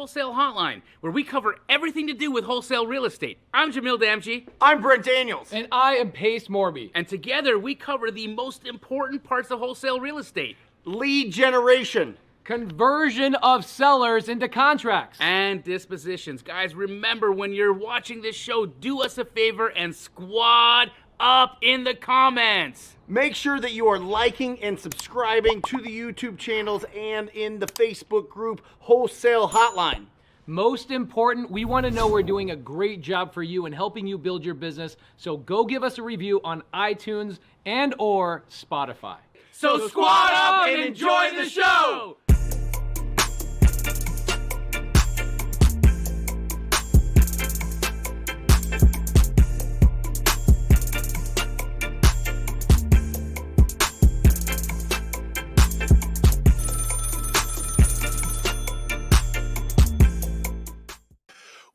Wholesale Hotline, where we cover everything to do with wholesale real estate. I'm Jamil Damji. I'm Brent Daniels. And I am Pace Morby. And together we cover the most important parts of wholesale real estate. Lead generation. Conversion of sellers into contracts. And dispositions. Guys, remember when you're watching this show, do us a favor and squad up in the comments. Make sure that you are liking and subscribing to the YouTube channels and in the Facebook group Wholesale Hotline. Most important, we want to know we're doing a great job for you and helping you build your business. So go give us a review on iTunes and or Spotify. So squad up and enjoy the show.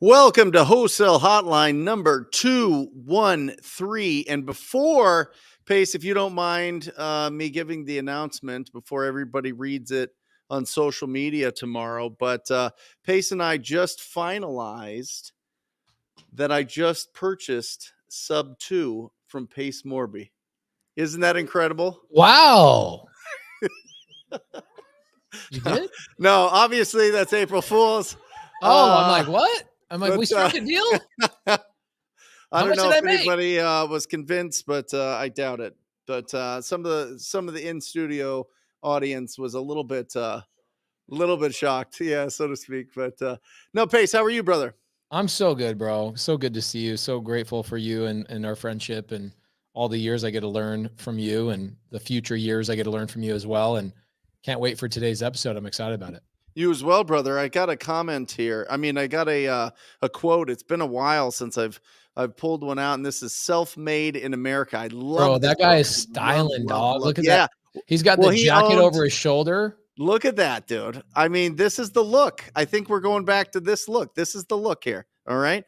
Welcome to Wholesale Hotline number 213. And before, Pace, if you don't mind me giving the announcement before everybody reads it on social media tomorrow, but Pace and I just finalized that I just purchased subto from Pace Morby. Isn't that incredible? Wow. You did? No, obviously that's April Fool's. Oh, I'm like, what? I'm like, we struck a deal? I don't know if make? anybody was convinced, but I doubt it. But some of the in-studio audience was a little bit shocked, yeah, so to speak. But no, Pace, how are you, brother? I'm so good, bro. So good to see you. So grateful for you and our friendship and all the years I get to learn from you and the future years I get to learn from you as well. And can't wait for today's episode. I'm excited about it. You as well, brother. I got a comment here. I mean, I got a quote. It's been a while since I've pulled one out, and this is self-made in America. I love. Bro, that guy is styling, dog. Look at that. He's got the jacket over his shoulder. Look at that, dude. I mean, this is the look. I think we're going back to this look. This is the look here. All right.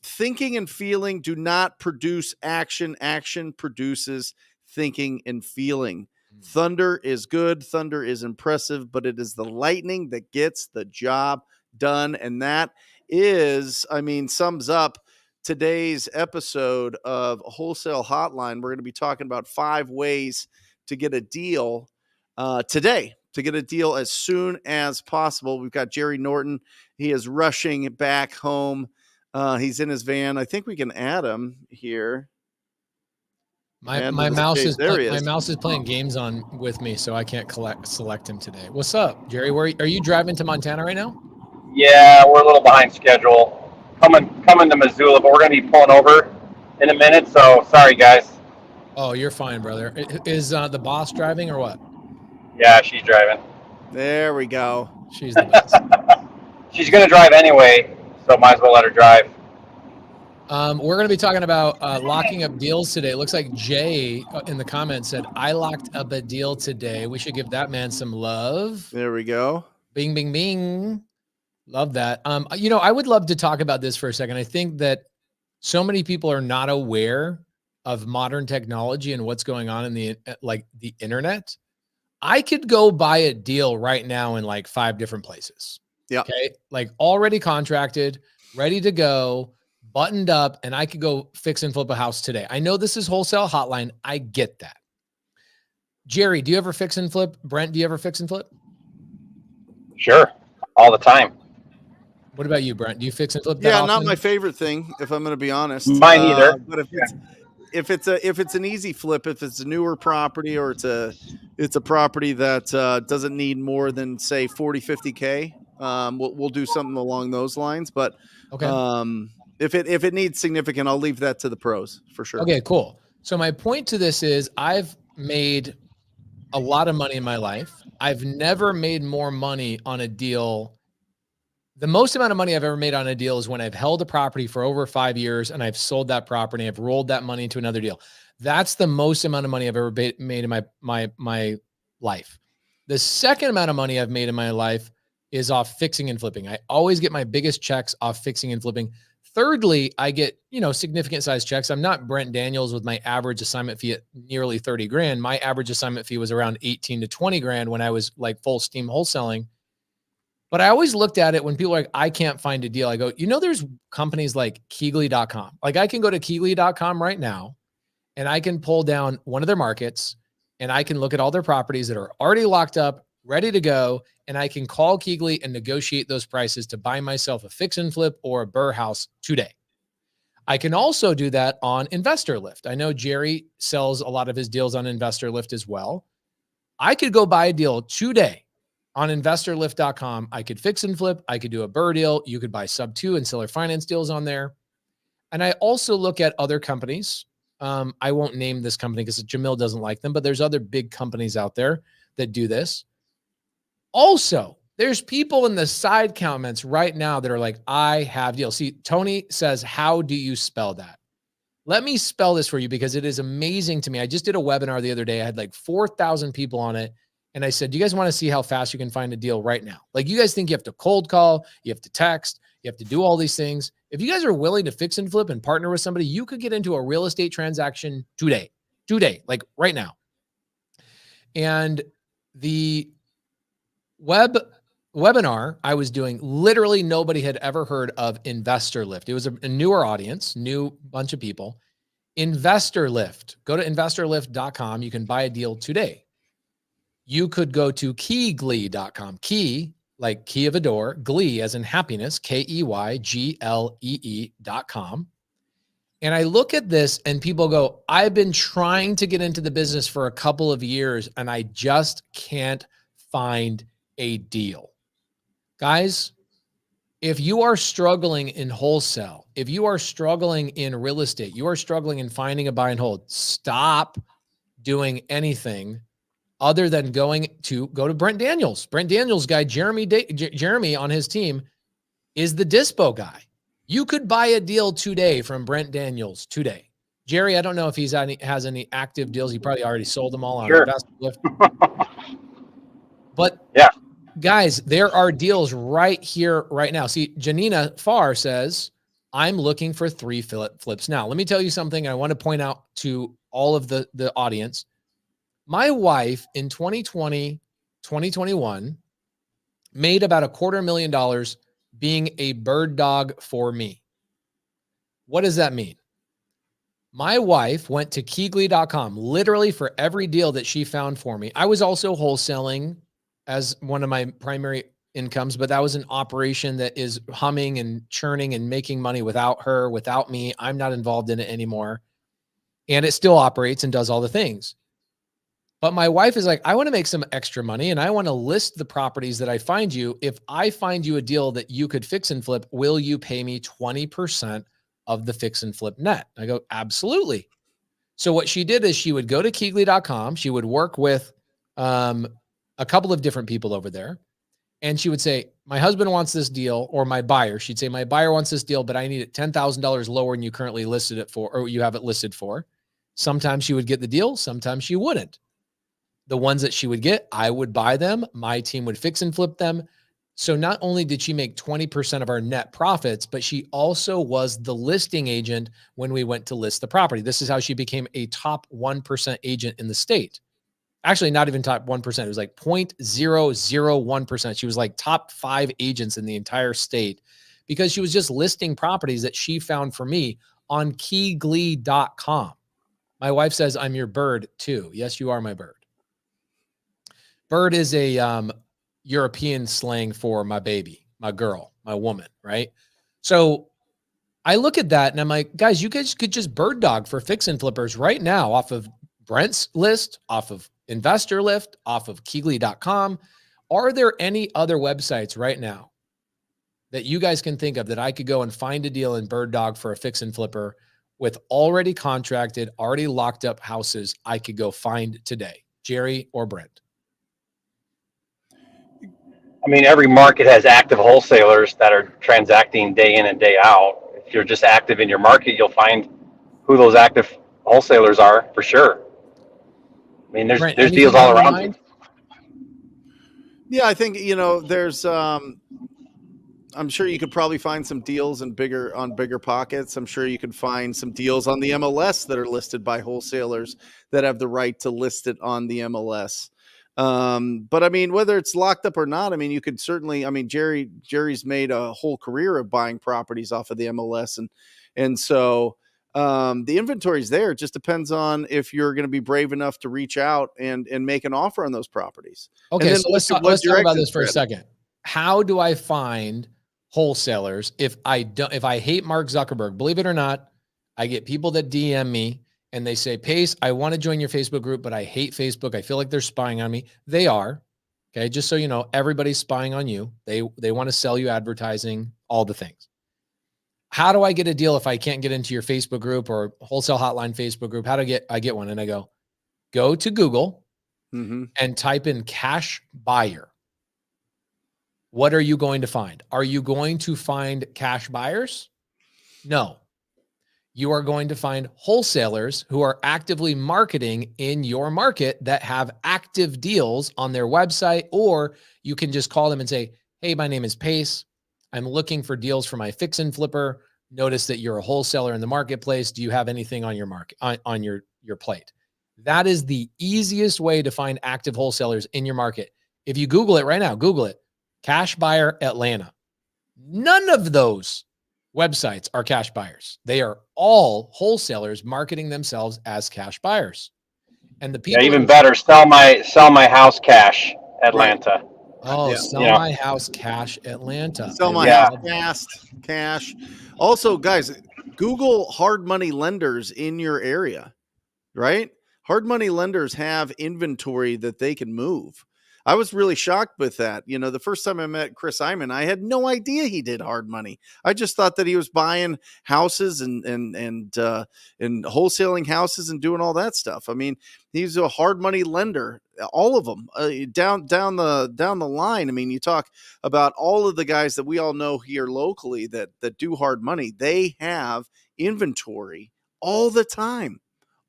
Thinking and feeling do not produce action. Action produces thinking and feeling. Thunder is good. Thunder is impressive, but it is the lightning that gets the job done. And that is, sums up today's episode of Wholesale Hotline. We're going to be talking about 5 ways to get a deal today, to get a deal as soon as possible. We've got Jerry Norton. He is rushing back home. He's in his van. I think we can add him here. My mouse is playing games with me, so I can't select him today. What's up, Jerry? Are you driving to Montana right now? Yeah, we're a little behind schedule. Coming to Missoula, but we're going to be pulling over in a minute. So sorry, guys. Oh, you're fine, brother. Is the boss driving or what? Yeah, she's driving. There we go. She's the best. She's going to drive anyway, so might as well let her drive. We're going to be talking about locking up deals today. It looks like Jay in the comments said, I locked up a deal today. We should give that man some love. There we go. Bing, bing, bing. Love that. I would love to talk about this for a second. I think that so many people are not aware of modern technology and what's going on in the internet. I could go buy a deal right now in like 5 different places. Yeah. Okay. Like already contracted, ready to go, buttoned up, and I could go fix and flip a house today. I know this is Wholesale Hotline. I get that. Jerry, do you ever fix and flip? Brent, do you ever fix and flip? Sure. All the time. What about you, Brent? Do you fix and flip that often? Not my favorite thing, if I'm going to be honest. Mine either. But if it's an easy flip, if it's a newer property or it's a property that doesn't need more than say 40, 50K, we'll do something along those lines. But okay. If it needs significant, I'll leave that to the pros for sure. Okay, cool. So my point to this is I've made a lot of money in my life. I've never made more money on a deal. The most amount of money I've ever made on a deal is when I've held a property for over 5 years and I've sold that property. I've rolled that money into another deal. That's the most amount of money I've ever made in my life. The second amount of money I've made in my life is off fixing and flipping. I always get my biggest checks off fixing and flipping. Thirdly, I get, significant size checks. I'm not Brent Daniels with my average assignment fee at nearly 30 grand. My average assignment fee was around 18 to 20 grand when I was like full steam wholesaling. But I always looked at it when people are like, I can't find a deal. I go, there's companies like Keegley.com. Like I can go to Keegley.com right now and I can pull down one of their markets and I can look at all their properties that are already locked up, ready to go. And I can call Keegley and negotiate those prices to buy myself a fix and flip or a burr house today. I can also do that on Investor Lift. I know Jerry sells a lot of his deals on Investor Lift as well. I could go buy a deal today on investorlift.com. I could fix and flip. I could do a burr deal. You could buy subto and seller finance deals on there. And I also look at other companies. I won't name this company because Jamil doesn't like them, but there's other big companies out there that do this. Also, there's people in the side comments right now that are like, I have deals. See, Tony says, how do you spell that? Let me spell this for you because it is amazing to me. I just did a webinar the other day. I had like 4,000 people on it. And I said, do you guys want to see how fast you can find a deal right now? Like you guys think you have to cold call, you have to text, you have to do all these things. If you guys are willing to fix and flip and partner with somebody, you could get into a real estate transaction today, like right now. And the webinar I was doing, literally nobody had ever heard of Investor Lift. It was a newer audience, new bunch of people. Investor Lift. Go to investorlift.com. You can buy a deal today. You could go to keyglee.com. Key, like key of a door, glee as in happiness, KEYGLEE.com. And I look at this and people go, I've been trying to get into the business for a couple of years and I just can't find a deal. Guys, if you are struggling in wholesale, if you are struggling in real estate, you are struggling in finding a buy and hold, stop doing anything other than go to Brent Daniels. Brent Daniels' guy, Jeremy on his team is the dispo guy. You could buy a deal today from Brent Daniels today. Jerry, I don't know if he has any active deals. He probably already sold them all on Investor Lift. But yeah, guys, there are deals right here, right now. See, Janina Farr says, I'm looking for 3 flips now. Let me tell you something I want to point out to all of the audience. My wife in 2020, 2021 made about $250,000 being a bird dog for me. What does that mean? My wife went to Keegley.com literally for every deal that she found for me. I was also wholesaling as one of my primary incomes, but that was an operation that is humming and churning and making money without her, without me. I'm not involved in it anymore. And it still operates and does all the things. But my wife is like, I want to make some extra money and I want to list the properties that I find you. If I find you a deal that you could fix and flip, will you pay me 20% of the fix and flip net? I go, absolutely. So what she did is she would go to Keegley.com. She would work with a couple of different people over there. And she would say, my husband wants this deal, or my buyer. She'd say, my buyer wants this deal, but I need it $10,000 lower than you currently listed it for, or you have it listed for. Sometimes she would get the deal. Sometimes she wouldn't. The ones that she would get, I would buy them. My team would fix and flip them. So not only did she make 20% of our net profits, but she also was the listing agent when we went to list the property. This is how she became a top 1% agent in the state. Actually, not even top 1%. It was like 0.001%. She was like top 5 agents in the entire state because she was just listing properties that she found for me on keyglee.com. My wife says, I'm your bird too. Yes, you are my bird. Bird is a European slang for my baby, my girl, my woman, right? So I look at that and I'm like, guys, you guys could just bird dog for fix and flippers right now off of Brent's list, off of Investor Lift, off of Keegley.com. Are there any other websites right now that you guys can think of that I could go and find a deal in bird dog for a fix and flipper with already contracted, already locked up houses I could go find today? Jerry or Brent? I mean, every market has active wholesalers that are transacting day in and day out. If you're just active in your market, you'll find who those active wholesalers are for sure. I mean, there's Brent, deals all around you. Yeah, I think, there's, I'm sure you could probably find some deals on bigger pockets. I'm sure you could find some deals on the MLS that are listed by wholesalers that have the right to list it on the MLS. But I mean, whether it's locked up or not, I mean, you could certainly, I mean, Jerry's made a whole career of buying properties off of the MLS. And so, the inventory's there. It just depends on if you're going to be brave enough to reach out and make an offer on those properties. Okay. So let's talk about this for a second. How do I find wholesalers if I hate Mark Zuckerberg? Believe it or not, I get people that DM me and they say, Pace, I want to join your Facebook group, but I hate Facebook. I feel like they're spying on me. They are. Okay. Just so you know, everybody's spying on you. They want to sell you advertising, all the things. How do I get a deal if I can't get into your Facebook group or Wholesale Hotline Facebook group? How do I get one? And I go to Google and type in cash buyer. What are you going to find? Are you going to find cash buyers? No. You are going to find wholesalers who are actively marketing in your market that have active deals on their website, or you can just call them and say, hey, my name is Pace. I'm looking for deals for my fix and flipper. Notice that you're a wholesaler in the marketplace. Do you have anything on your market, on your plate? That is the easiest way to find active wholesalers in your market. If you Google it right now, Google it, cash buyer Atlanta. None of those websites are cash buyers. They are all wholesalers marketing themselves as cash buyers. And the people even better, sell my house cash Atlanta. Right. Oh, sell my house cash Atlanta. Sell my house cash. Also, guys, Google hard money lenders in your area, right? Hard money lenders have inventory that they can move. I was really shocked with that. You know, the first time I met Chris Iman, I had no idea he did hard money. I just thought that he was buying houses and wholesaling houses and doing all that stuff. I mean, he's a hard money lender, all of them down the line. I mean, you talk about all of the guys that we all know here locally that do hard money. They have inventory all the time.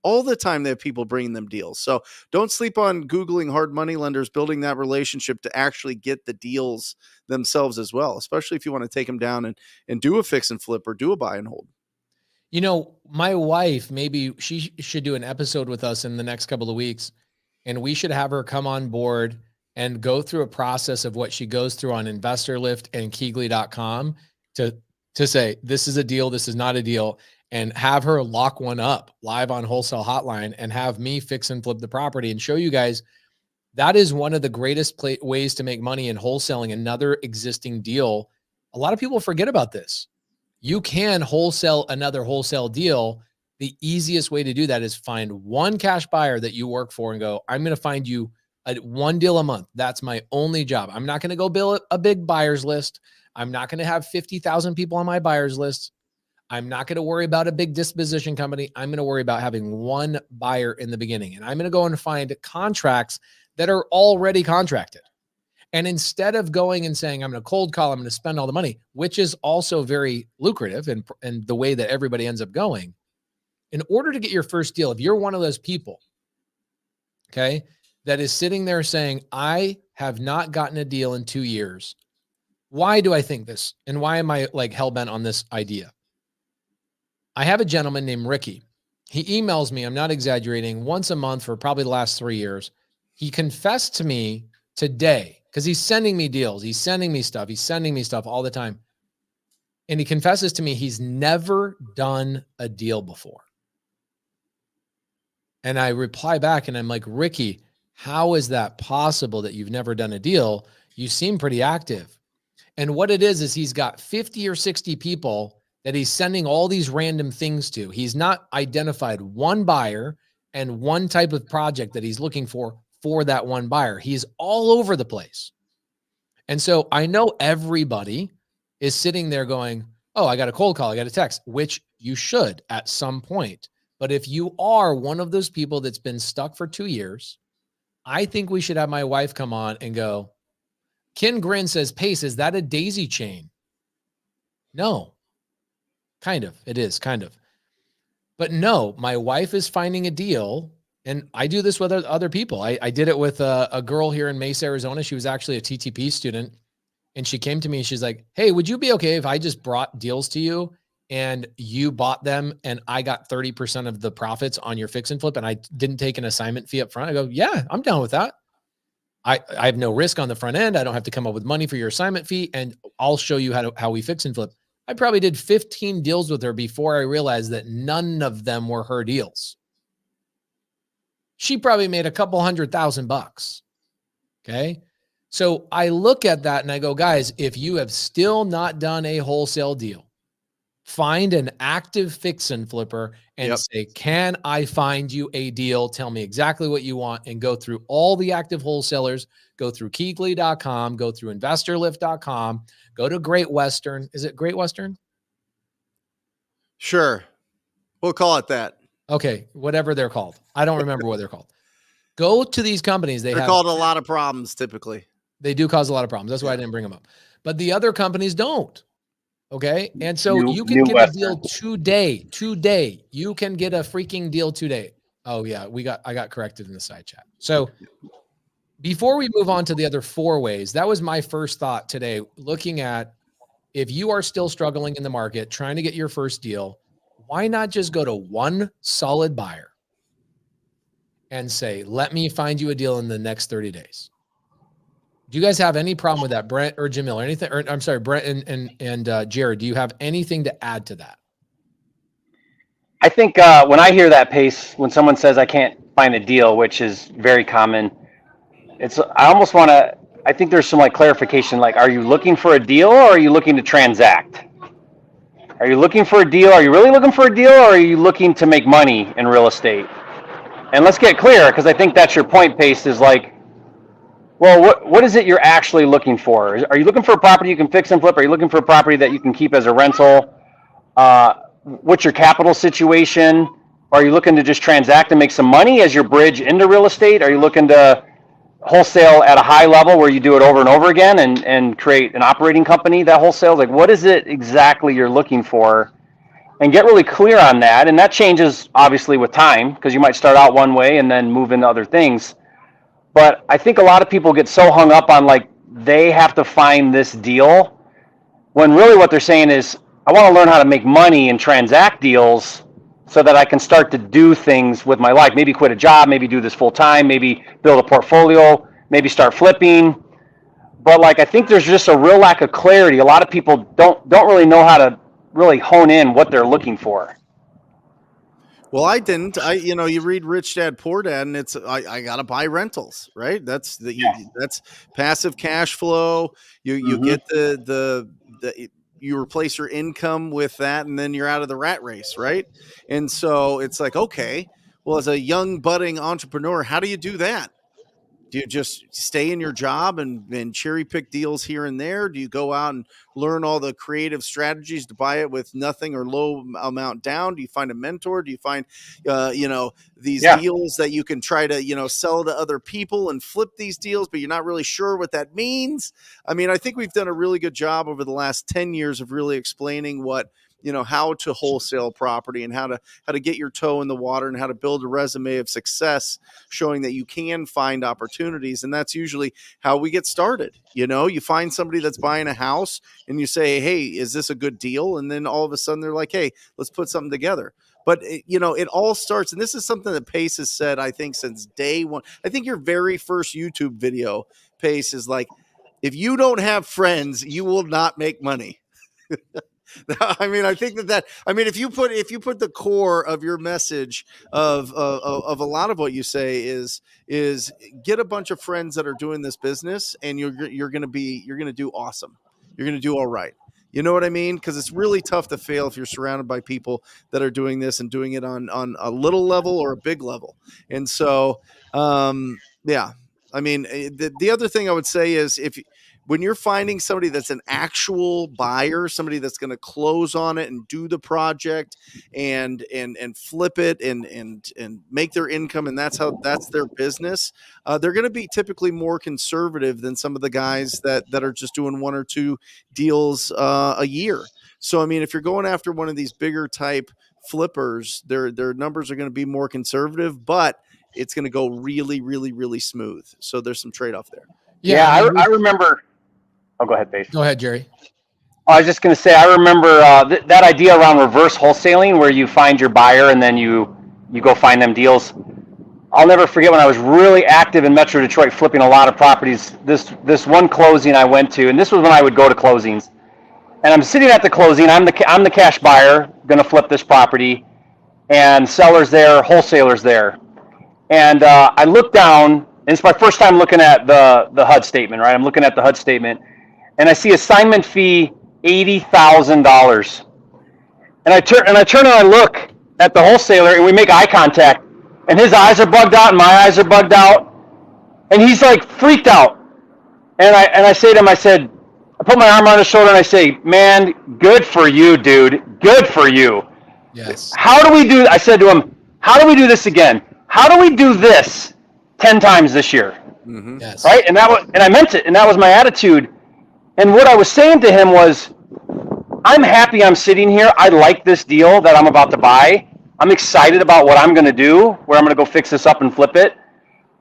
All the time they have people bringing them deals. So don't sleep on Googling hard money lenders, building that relationship to actually get the deals themselves as well, especially if you want to take them down and do a fix and flip or do a buy and hold. You know, my wife, maybe she should do an episode with us in the next couple of weeks, and we should have her come on board and go through a process of what she goes through on InvestorLift and Keegley.com to say, this is a deal, this is not a deal, and have her lock one up live on Wholesale Hotline and have me fix and flip the property and show you guys that is one of the greatest ways to make money in wholesaling another existing deal. A lot of people forget about this. You can wholesale another wholesale deal. The easiest way to do that is find one cash buyer that you work for and go, I'm going to find you one deal a month. That's my only job. I'm not going to go build a big buyer's list. I'm not going to have 50,000 people on my buyer's list. I'm not going to worry about a big disposition company. I'm going to worry about having one buyer in the beginning. And I'm going to go and find contracts that are already contracted. And instead of going and saying, I'm going to cold call, I'm going to spend all the money, which is also very lucrative and the way that everybody ends up going, in order to get your first deal, if you're one of those people, okay, that is sitting there saying, I have not gotten a deal in 2 years. Why do I think this? And why am I like hell-bent on this idea? I have a gentleman named Ricky. He emails me, I'm not exaggerating, once a month for probably the last 3 years. He confessed to me today, because he's sending me deals. He's sending me stuff. He's sending me stuff all the time. And he confesses to me he's never done a deal before. And I reply back and I'm like, Ricky, how is that possible that you've never done a deal? You seem pretty active. And what it is he's got 50 or 60 people that he's sending all these random things to. He's not identified one buyer and one type of project that he's looking for that one buyer. He's all over the place. And so I know everybody is sitting there going, oh, I got a cold call, I got a text, which you should at some point. But if you are one of those people that's been stuck for 2 years, I think we should have my wife come on and go, Ken Grin says, Pace, is that a daisy chain? No. Kind of. It is, kind of. But no, my wife is finding a deal, and I do this with other people. I did it with a girl here in Mesa, Arizona. She was actually a TTP student, and she came to me. She's like, hey, would you be okay if I just brought deals to you and you bought them and I got 30% of the profits on your fix and flip and I didn't take an assignment fee up front? I go, yeah, I'm down with that. I have no risk on the front end. I don't have to come up with money for your assignment fee, and I'll show you how we fix and flip. I probably did 15 deals with her before I realized that none of them were her deals. She probably made a couple $100,000. Okay. So I look at that and I go, guys, if you have still not done a wholesale deal, find an active fix and flipper and say, can I find you a deal? Tell me exactly what you want, and go through all the active wholesalers, go through Keekly.com, go through investorlift.com, go to Great Western. Is it Great Western? Sure. We'll call it that. Okay. Whatever they're called. I don't remember what they're called. Go to these companies. They're called a lot of problems typically. They do cause a lot of problems. That's why I didn't bring them up. But the other companies don't. Okay. And so you can get a deal today. You can get a freaking deal today. Oh yeah. I got corrected in the side chat. So before we move on to the other 4 ways, that was my first thought today, looking at if you are still struggling in the market, trying to get your first deal, why not just go to one solid buyer and say, let me find you a deal in the next 30 days. Do you guys have any problem with that, Brent or Jamil, or anything? Or I'm sorry, Brent and Jared, do you have anything to add to that? I think when I hear that pace, when someone says I can't find a deal, which is very common, I think there's some like clarification, like, are you looking for a deal or are you looking to transact? Are you looking for a deal? Are you really looking for a deal, or are you looking to make money in real estate? And let's get clear, because I think that's your point, Pace, is like, well, what is it you're actually looking for? Are you looking for a property you can fix and flip? Are you looking for a property that you can keep as a rental? What's your capital situation? Are you looking to just transact and make some money as your bridge into real estate? Are you looking to wholesale at a high level where you do it over and over again and create an operating company that wholesales? Like, what is it exactly you're looking for? And get really clear on that. And that changes obviously with time, because you might start out one way and then move into other things. But I think a lot of people get so hung up on like they have to find this deal, when really what they're saying is, I want to learn how to make money and transact deals so that I can start to do things with my life. Maybe quit a job, maybe do this full time, maybe build a portfolio, maybe start flipping. But like, I think there's just a real lack of clarity. A lot of people don't really know how to really hone in what they're looking for. Well, I didn't. You read Rich Dad Poor Dad, and it's I gotta buy rentals, right? That's that's passive cash flow. You get the you replace your income with that, and then you're out of the rat race, right? And so it's like, okay, well, as a young budding entrepreneur, how do you do that? Do you just stay in your job and cherry pick deals here and there? Do you go out and learn all the creative strategies to buy it with nothing or low amount down? Do you find a mentor? Do you find, these deals that you can try to, sell to other people and flip these deals, but you're not really sure what that means? I mean, I think we've done a really good job over the last 10 years of really explaining how to wholesale property and how to get your toe in the water and how to build a resume of success, showing that you can find opportunities. And that's usually how we get started. You find somebody that's buying a house and you say, hey, is this a good deal? And then all of a sudden they're like, hey, let's put something together. But, it all starts, and this is something that Pace has said, I think, since day one. I think your very first YouTube video, Pace, is like, if you don't have friends, you will not make money. I mean, I think if you put the core of your message of a lot of what you say is get a bunch of friends that are doing this business, and you're going to do awesome. You're going to do all right. You know what I mean? Because it's really tough to fail if you're surrounded by people that are doing this and doing it on a little level or a big level. And so, yeah, I mean, the other thing I would say is when you're finding somebody that's an actual buyer, somebody that's going to close on it and do the project and flip it and make their income, and that's their business, they're going to be typically more conservative than some of the guys that are just doing 1 or 2 deals a year. So, I mean, if you're going after one of these bigger type flippers, their numbers are going to be more conservative, but it's going to go really, really, really smooth. So there's some trade-off there. Yeah, I remember. Oh, go ahead, Pace. Go ahead, Jerry. I was just going to say, I remember that idea around reverse wholesaling, where you find your buyer and then you go find them deals. I'll never forget when I was really active in Metro Detroit, flipping a lot of properties. This one closing I went to, and this was when I would go to closings. And I'm sitting at the closing. I'm the cash buyer, going to flip this property, and sellers there, wholesalers there. And I look down, and it's my first time looking at the HUD statement, right? I'm looking at the HUD statement, and I see assignment fee $80,000. And I turn and I look at the wholesaler, and we make eye contact, and his eyes are bugged out, and my eyes are bugged out, and he's like freaked out. And I say to him, I said, I put my arm on his shoulder and I say, man, good for you, dude. Good for you. Yes. How do we do, I said to him, how do we do this again? How do we do this 10 times this year? Mm-hmm. Yes. Right? And I meant it, and that was my attitude. And what I was saying to him was, I'm happy I'm sitting here. I like this deal that I'm about to buy. I'm excited about what I'm going to do, where I'm going to go fix this up and flip it.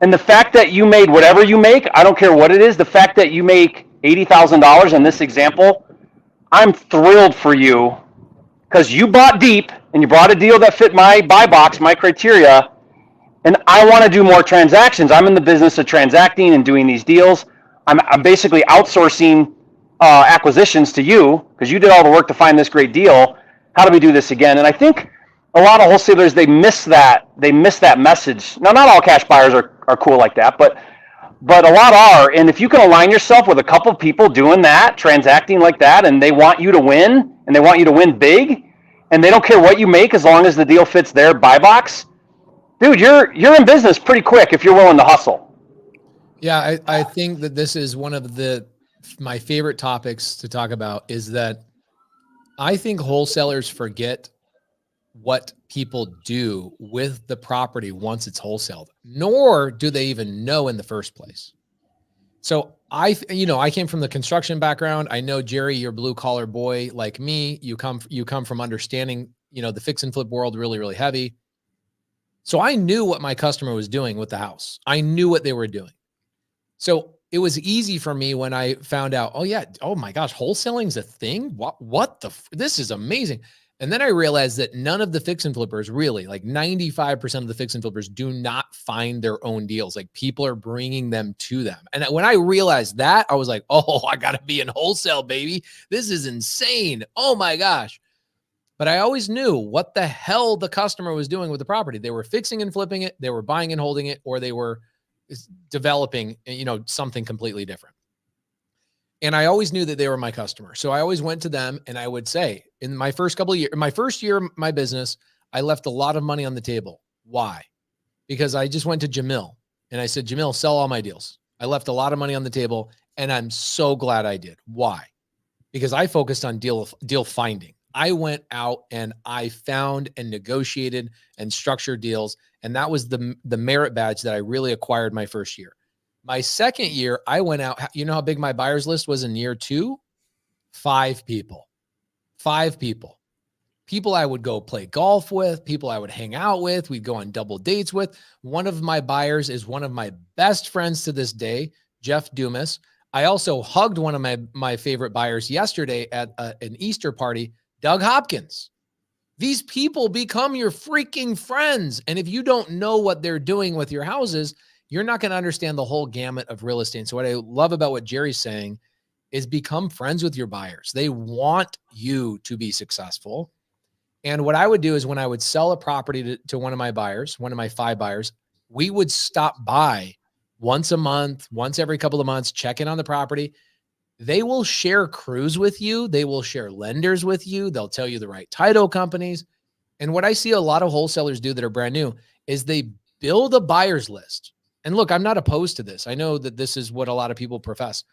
And the fact that you made whatever you make, I don't care what it is, the fact that you make $80,000 in this example, I'm thrilled for you because you bought deep and you brought a deal that fit my buy box, my criteria, and I want to do more transactions. I'm in the business of transacting and doing these deals. I'm basically outsourcing acquisitions to you because you did all the work to find this great deal. How do we do this again? And I think a lot of wholesalers, they miss that message. Now, not all cash buyers are cool like that, but a lot are. And if you can align yourself with a couple of people doing that, transacting like that, and they want you to win, and they want you to win big, and they don't care what you make as long as the deal fits their buy box, dude, you're in business pretty quick if you're willing to hustle. Yeah, I think that this is one of my favorite topics to talk about is that I think wholesalers forget what people do with the property once it's wholesaled, nor do they even know in the first place. So I came from the construction background. I know, Jerry, you're a blue collar boy like me. You come from understanding, the fix and flip world really, really heavy. So I knew what my customer was doing with the house. I knew what they were doing. So it was easy for me when I found out, oh my gosh, wholesaling's a thing. This is amazing. And then I realized that none of the fix and flippers, really, like 95% of the fix and flippers, do not find their own deals. Like, people are bringing them to them. And when I realized that, I was like, oh, I got to be in wholesale, baby. This is insane. Oh my gosh. But I always knew what the hell the customer was doing with the property. They were fixing and flipping it. They were buying and holding it, or they were developing, something completely different. And I always knew that they were my customer. So I always went to them and I would say, in my first year of my business, I left a lot of money on the table. Why? Because I just went to Jamil and I said, Jamil, sell all my deals. I left a lot of money on the table and I'm so glad I did. Why? Because I focused on deal finding. I went out and I found and negotiated and structured deals. And that was the merit badge that I really acquired my first year. My second year, I went out. You know how big my buyers list was in year 2? 5 people. 5 people. People I would go play golf with, people I would hang out with, we'd go on double dates with. One of my buyers is one of my best friends to this day, Jeff Dumas. I also hugged one of my favorite buyers yesterday at an Easter party, Doug Hopkins. These people become your freaking friends. And if you don't know what they're doing with your houses, you're not going to understand the whole gamut of real estate. So what I love about what Jerry's saying is become friends with your buyers. They want you to be successful. And what I would do is when I would sell a property to one of my buyers, one of my 5 buyers, we would stop by once a month, once every couple of months, check in on the property. They will share crews with you. They will share lenders with you. They'll tell you the right title companies. And what I see a lot of wholesalers do that are brand new is they build a buyer's list. And look, I'm not opposed to this. I know that this is what a lot of people profess.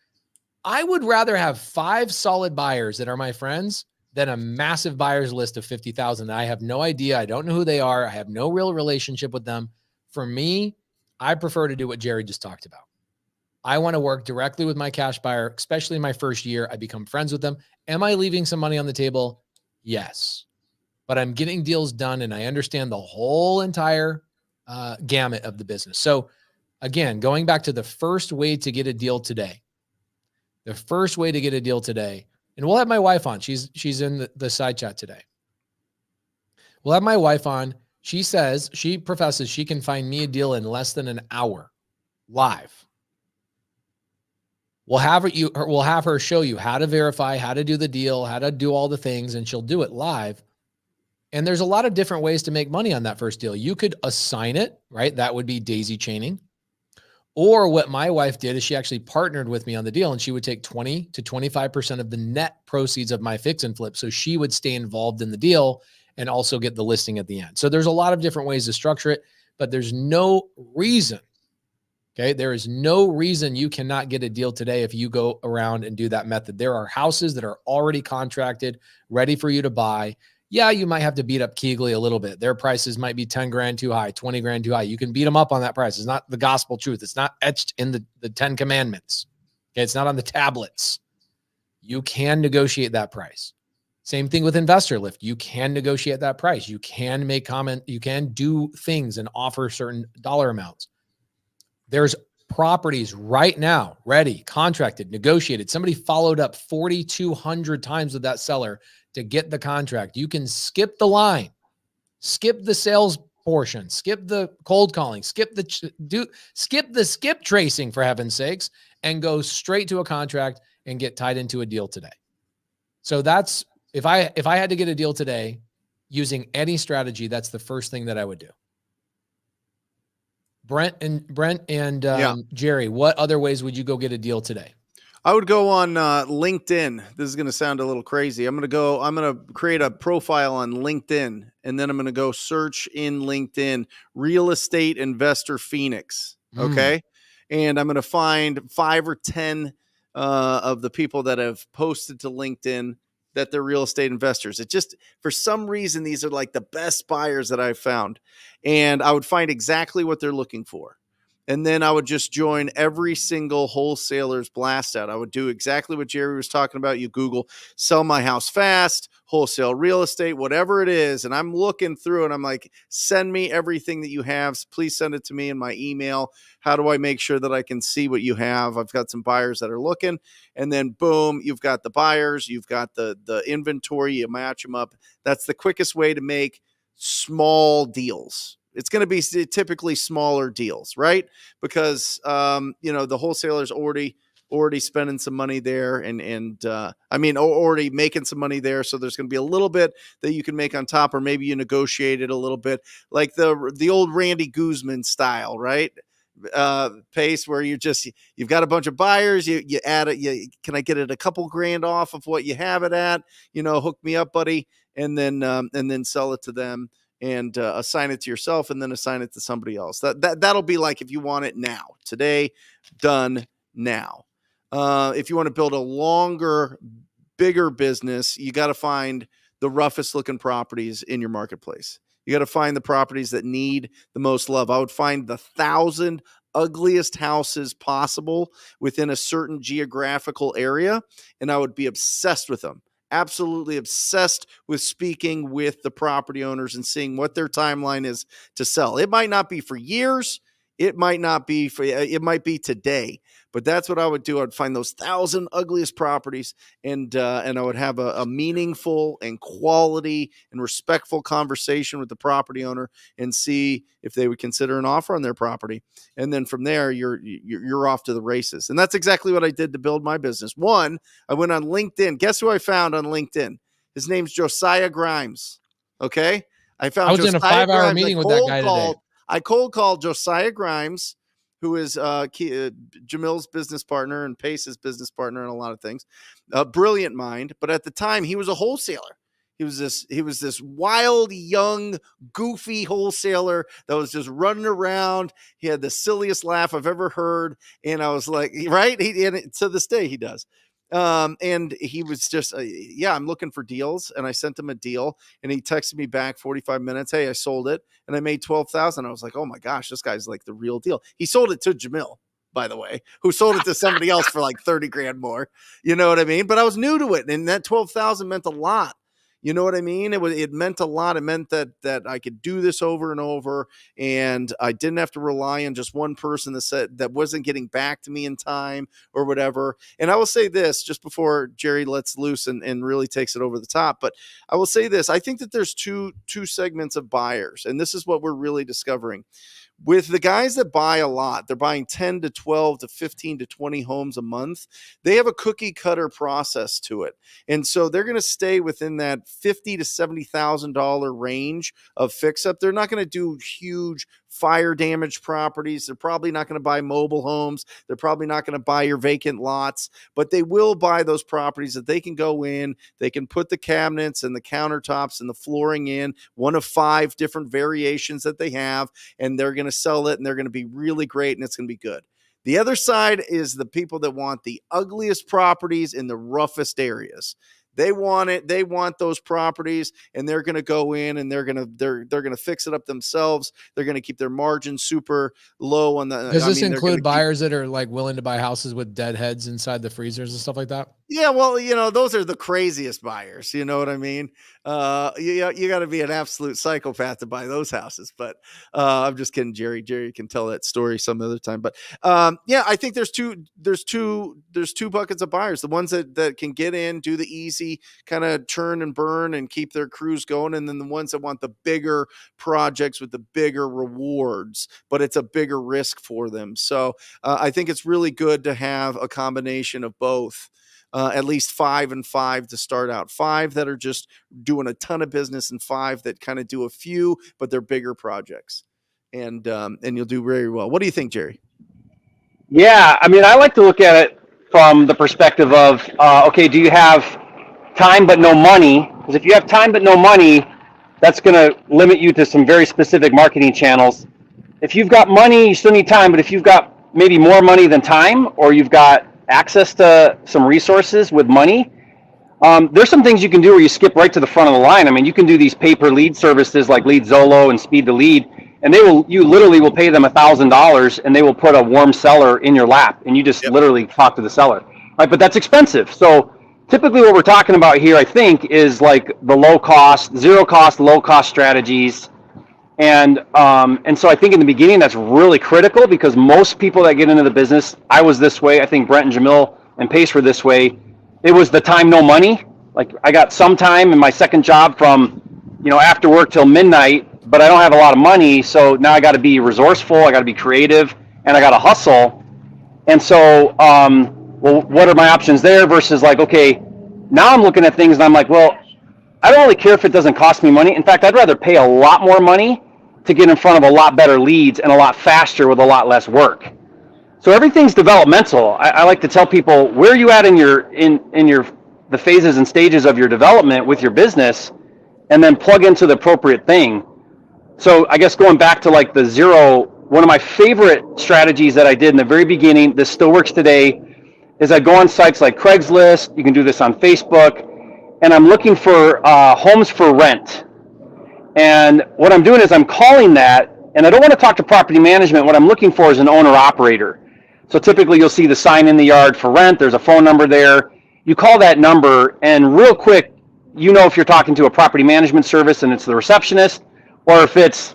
I would rather have 5 solid buyers that are my friends than a massive buyer's list of 50,000. I have no idea. I don't know who they are. I have no real relationship with them. For me, I prefer to do what Jerry just talked about. I want to work directly with my cash buyer, especially in my first year. I become friends with them. Am I leaving some money on the table? Yes. But I'm getting deals done and I understand the whole entire gamut of the business. So again, going back to the first way to get a deal today, and we'll have my wife on. She's in the side chat today. We'll have my wife on. She professes she can find me a deal in less than an hour live. We'll have her show you how to verify, how to do the deal, how to do all the things, and she'll do it live. And there's a lot of different ways to make money on that first deal. You could assign it, right? That would be daisy chaining. Or what my wife did is she actually partnered with me on the deal, and she would take 20 to 25% of the net proceeds of my fix and flip. So she would stay involved in the deal and also get the listing at the end. So there's a lot of different ways to structure it, but there's no reason, okay? There is no reason you cannot get a deal today if you go around and do that method. There are houses that are already contracted, ready for you to buy. Yeah, you might have to beat up Keegley a little bit. Their prices might be 10 grand too high, 20 grand too high. You can beat them up on that price. It's not the gospel truth. It's not etched in the 10 commandments. Okay, it's not on the tablets. You can negotiate that price. Same thing with Investor Lift. You can negotiate that price. You can make comment. You can do things and offer certain dollar amounts. There's properties right now, ready, contracted, negotiated. Somebody followed up 4,200 times with that seller to get the contract. You can skip the line, skip the sales portion, skip the cold calling, skip the skip tracing, for heaven's sakes, and go straight to a contract and get tied into a deal today. So that's, if I had to get a deal today using any strategy, that's the first thing that I would do. Brent and Jerry, what other ways would you go get a deal today? I would go on LinkedIn. This is going to sound a little crazy. I'm going to create a profile on LinkedIn, and then I'm going to go search in LinkedIn, Real Estate Investor Phoenix. Okay. And I'm going to find 5 or 10 of the people that have posted to LinkedIn that they're real estate investors. It just, for some reason, these are like the best buyers that I've found. And I would find exactly what they're looking for. And then I would just join every single wholesaler's blast out. I would do exactly what Jerry was talking about. You Google sell my house fast, wholesale real estate, whatever it is. And I'm looking through and I'm like, send me everything that you have. Please send it to me in my email. How do I make sure that I can see what you have? I've got some buyers that are looking. And then boom, you've got the buyers, you've got the inventory, you match them up. That's the quickest way to make small deals. It's going to be typically smaller deals, right? Because, the wholesaler's already spending some money there already making some money there. So there's going to be a little bit that you can make on top, or maybe you negotiate it a little bit like the old Randy Guzman style, right? Pace where you've got a bunch of buyers, you add it. Can I get it a couple grand off of what you have it at? Hook me up, buddy. And then sell it to them. And assign it to yourself, and then assign it to somebody else. That'll be like if you want it now, today, done now. If you want to build a longer, bigger business, you got to find the roughest looking properties in your marketplace. You got to find the properties that need the most love. I would find the 1,000 ugliest houses possible within a certain geographical area, and I would be obsessed with them. Absolutely obsessed with speaking with the property owners and seeing what their timeline is to sell. It might not be for years. It might be today, but that's what I would do. I'd find those 1,000 ugliest properties, and I would have a meaningful and quality and respectful conversation with the property owner and see if they would consider an offer on their property. And then from there, you're off to the races. And that's exactly what I did to build my business. One, I went on LinkedIn. Guess who I found on LinkedIn? His name's Josiah Grimes. Okay. I was in a 5-hour meeting with that guy today. I cold called Josiah Grimes, who is Jamil's business partner and Pace's business partner in a lot of things. A brilliant mind, but at the time he was a wholesaler. He was this wild, young, goofy wholesaler that was just running around. He had the silliest laugh I've ever heard, and I was like, right? And to this day he does. And he was just, I'm looking for deals. And I sent him a deal, and he texted me back 45 minutes. Hey, I sold it and I made 12,000. I was like, oh my gosh, this guy's like the real deal. He sold it to Jamil, by the way, who sold it to somebody else for like 30 grand more. You know what I mean? But I was new to it. And that 12,000 meant a lot. You know what I mean? It meant a lot. It meant that I could do this over and over, and I didn't have to rely on just one person that wasn't getting back to me in time or whatever. And I will say this just before Jerry lets loose and really takes it over the top, but I will say this. I think that there's two segments of buyers, and this is what we're really discovering. With the guys that buy a lot, they're buying 10 to 12 to 15 to 20 homes a month. They have a cookie cutter process to it. And so they're going to stay within that $50,000 to $70,000 range of fix up. They're not going to do huge fire damaged properties. They're probably not going to buy mobile homes. They're probably not going to buy your vacant lots, but they will buy those properties that they can go in. They can put the cabinets and the countertops and the flooring in, one of 5 different variations that they have, and they're going to sell it, and they're going to be really great, and it's going to be good. The other side is the people that want the ugliest properties in the roughest areas. They want it. They want those properties, and they're going to go in and they're going to fix it up themselves. They're going to keep their margin super low on the. Does this include buyers that are like willing to buy houses with dead heads inside the freezers and stuff like that? Yeah, well, those are the craziest buyers. You know what I mean? You got to be an absolute psychopath to buy those houses. But I'm just kidding, Jerry. Jerry can tell that story some other time. But I think there's two buckets of buyers. The ones that can get in, do the easy kind of churn and burn and keep their crews going, and then the ones that want the bigger projects with the bigger rewards, but it's a bigger risk for them. So I think it's really good to have a combination of both. At least 5 and 5 to start out. 5 that are just doing a ton of business, and 5 that kind of do a few, but they're bigger projects. And you'll do very well. What do you think, Jerry? Yeah, I mean, I like to look at it from the perspective of, okay, do you have time but no money? Because if you have time but no money, that's going to limit you to some very specific marketing channels. If you've got money, you still need time, but if you've got maybe more money than time, or you've got access to some resources with money, there's some things you can do where you skip right to the front of the line. I mean, you can do these pay per lead services like Lead Zolo and Speed to Lead, and you literally will pay them $1,000 and they will put a warm seller in your lap, and you just literally talk to the seller. Right? But that's expensive. So typically what we're talking about here, I think, is like the zero cost, low cost strategies. And so I think in the beginning that's really critical, because most people that get into the business, I was this way. I think Brent and Jamil and Pace were this way. It was the time, no money. Like, I got some time in my second job from, after work till midnight, but I don't have a lot of money. So now I got to be resourceful. I got to be creative, and I got to hustle. And so, well, what are my options there versus like, okay, now I'm looking at things and I'm like, well, I don't really care if it doesn't cost me money. In fact, I'd rather pay a lot more money to get in front of a lot better leads and a lot faster with a lot less work. So everything's developmental. I like to tell people, where are you at in the phases and stages of your development with your business, and then plug into the appropriate thing. So I guess going back to like the zero, one of my favorite strategies that I did in the very beginning, this still works today, is I go on sites like Craigslist. You can do this on Facebook. And I'm looking for homes for rent. And what I'm doing is I'm calling that, and I don't want to talk to property management. What I'm looking for is an owner-operator. So typically you'll see the sign in the yard for rent. There's a phone number there. You call that number, and real quick, if you're talking to a property management service and it's the receptionist, or if it's,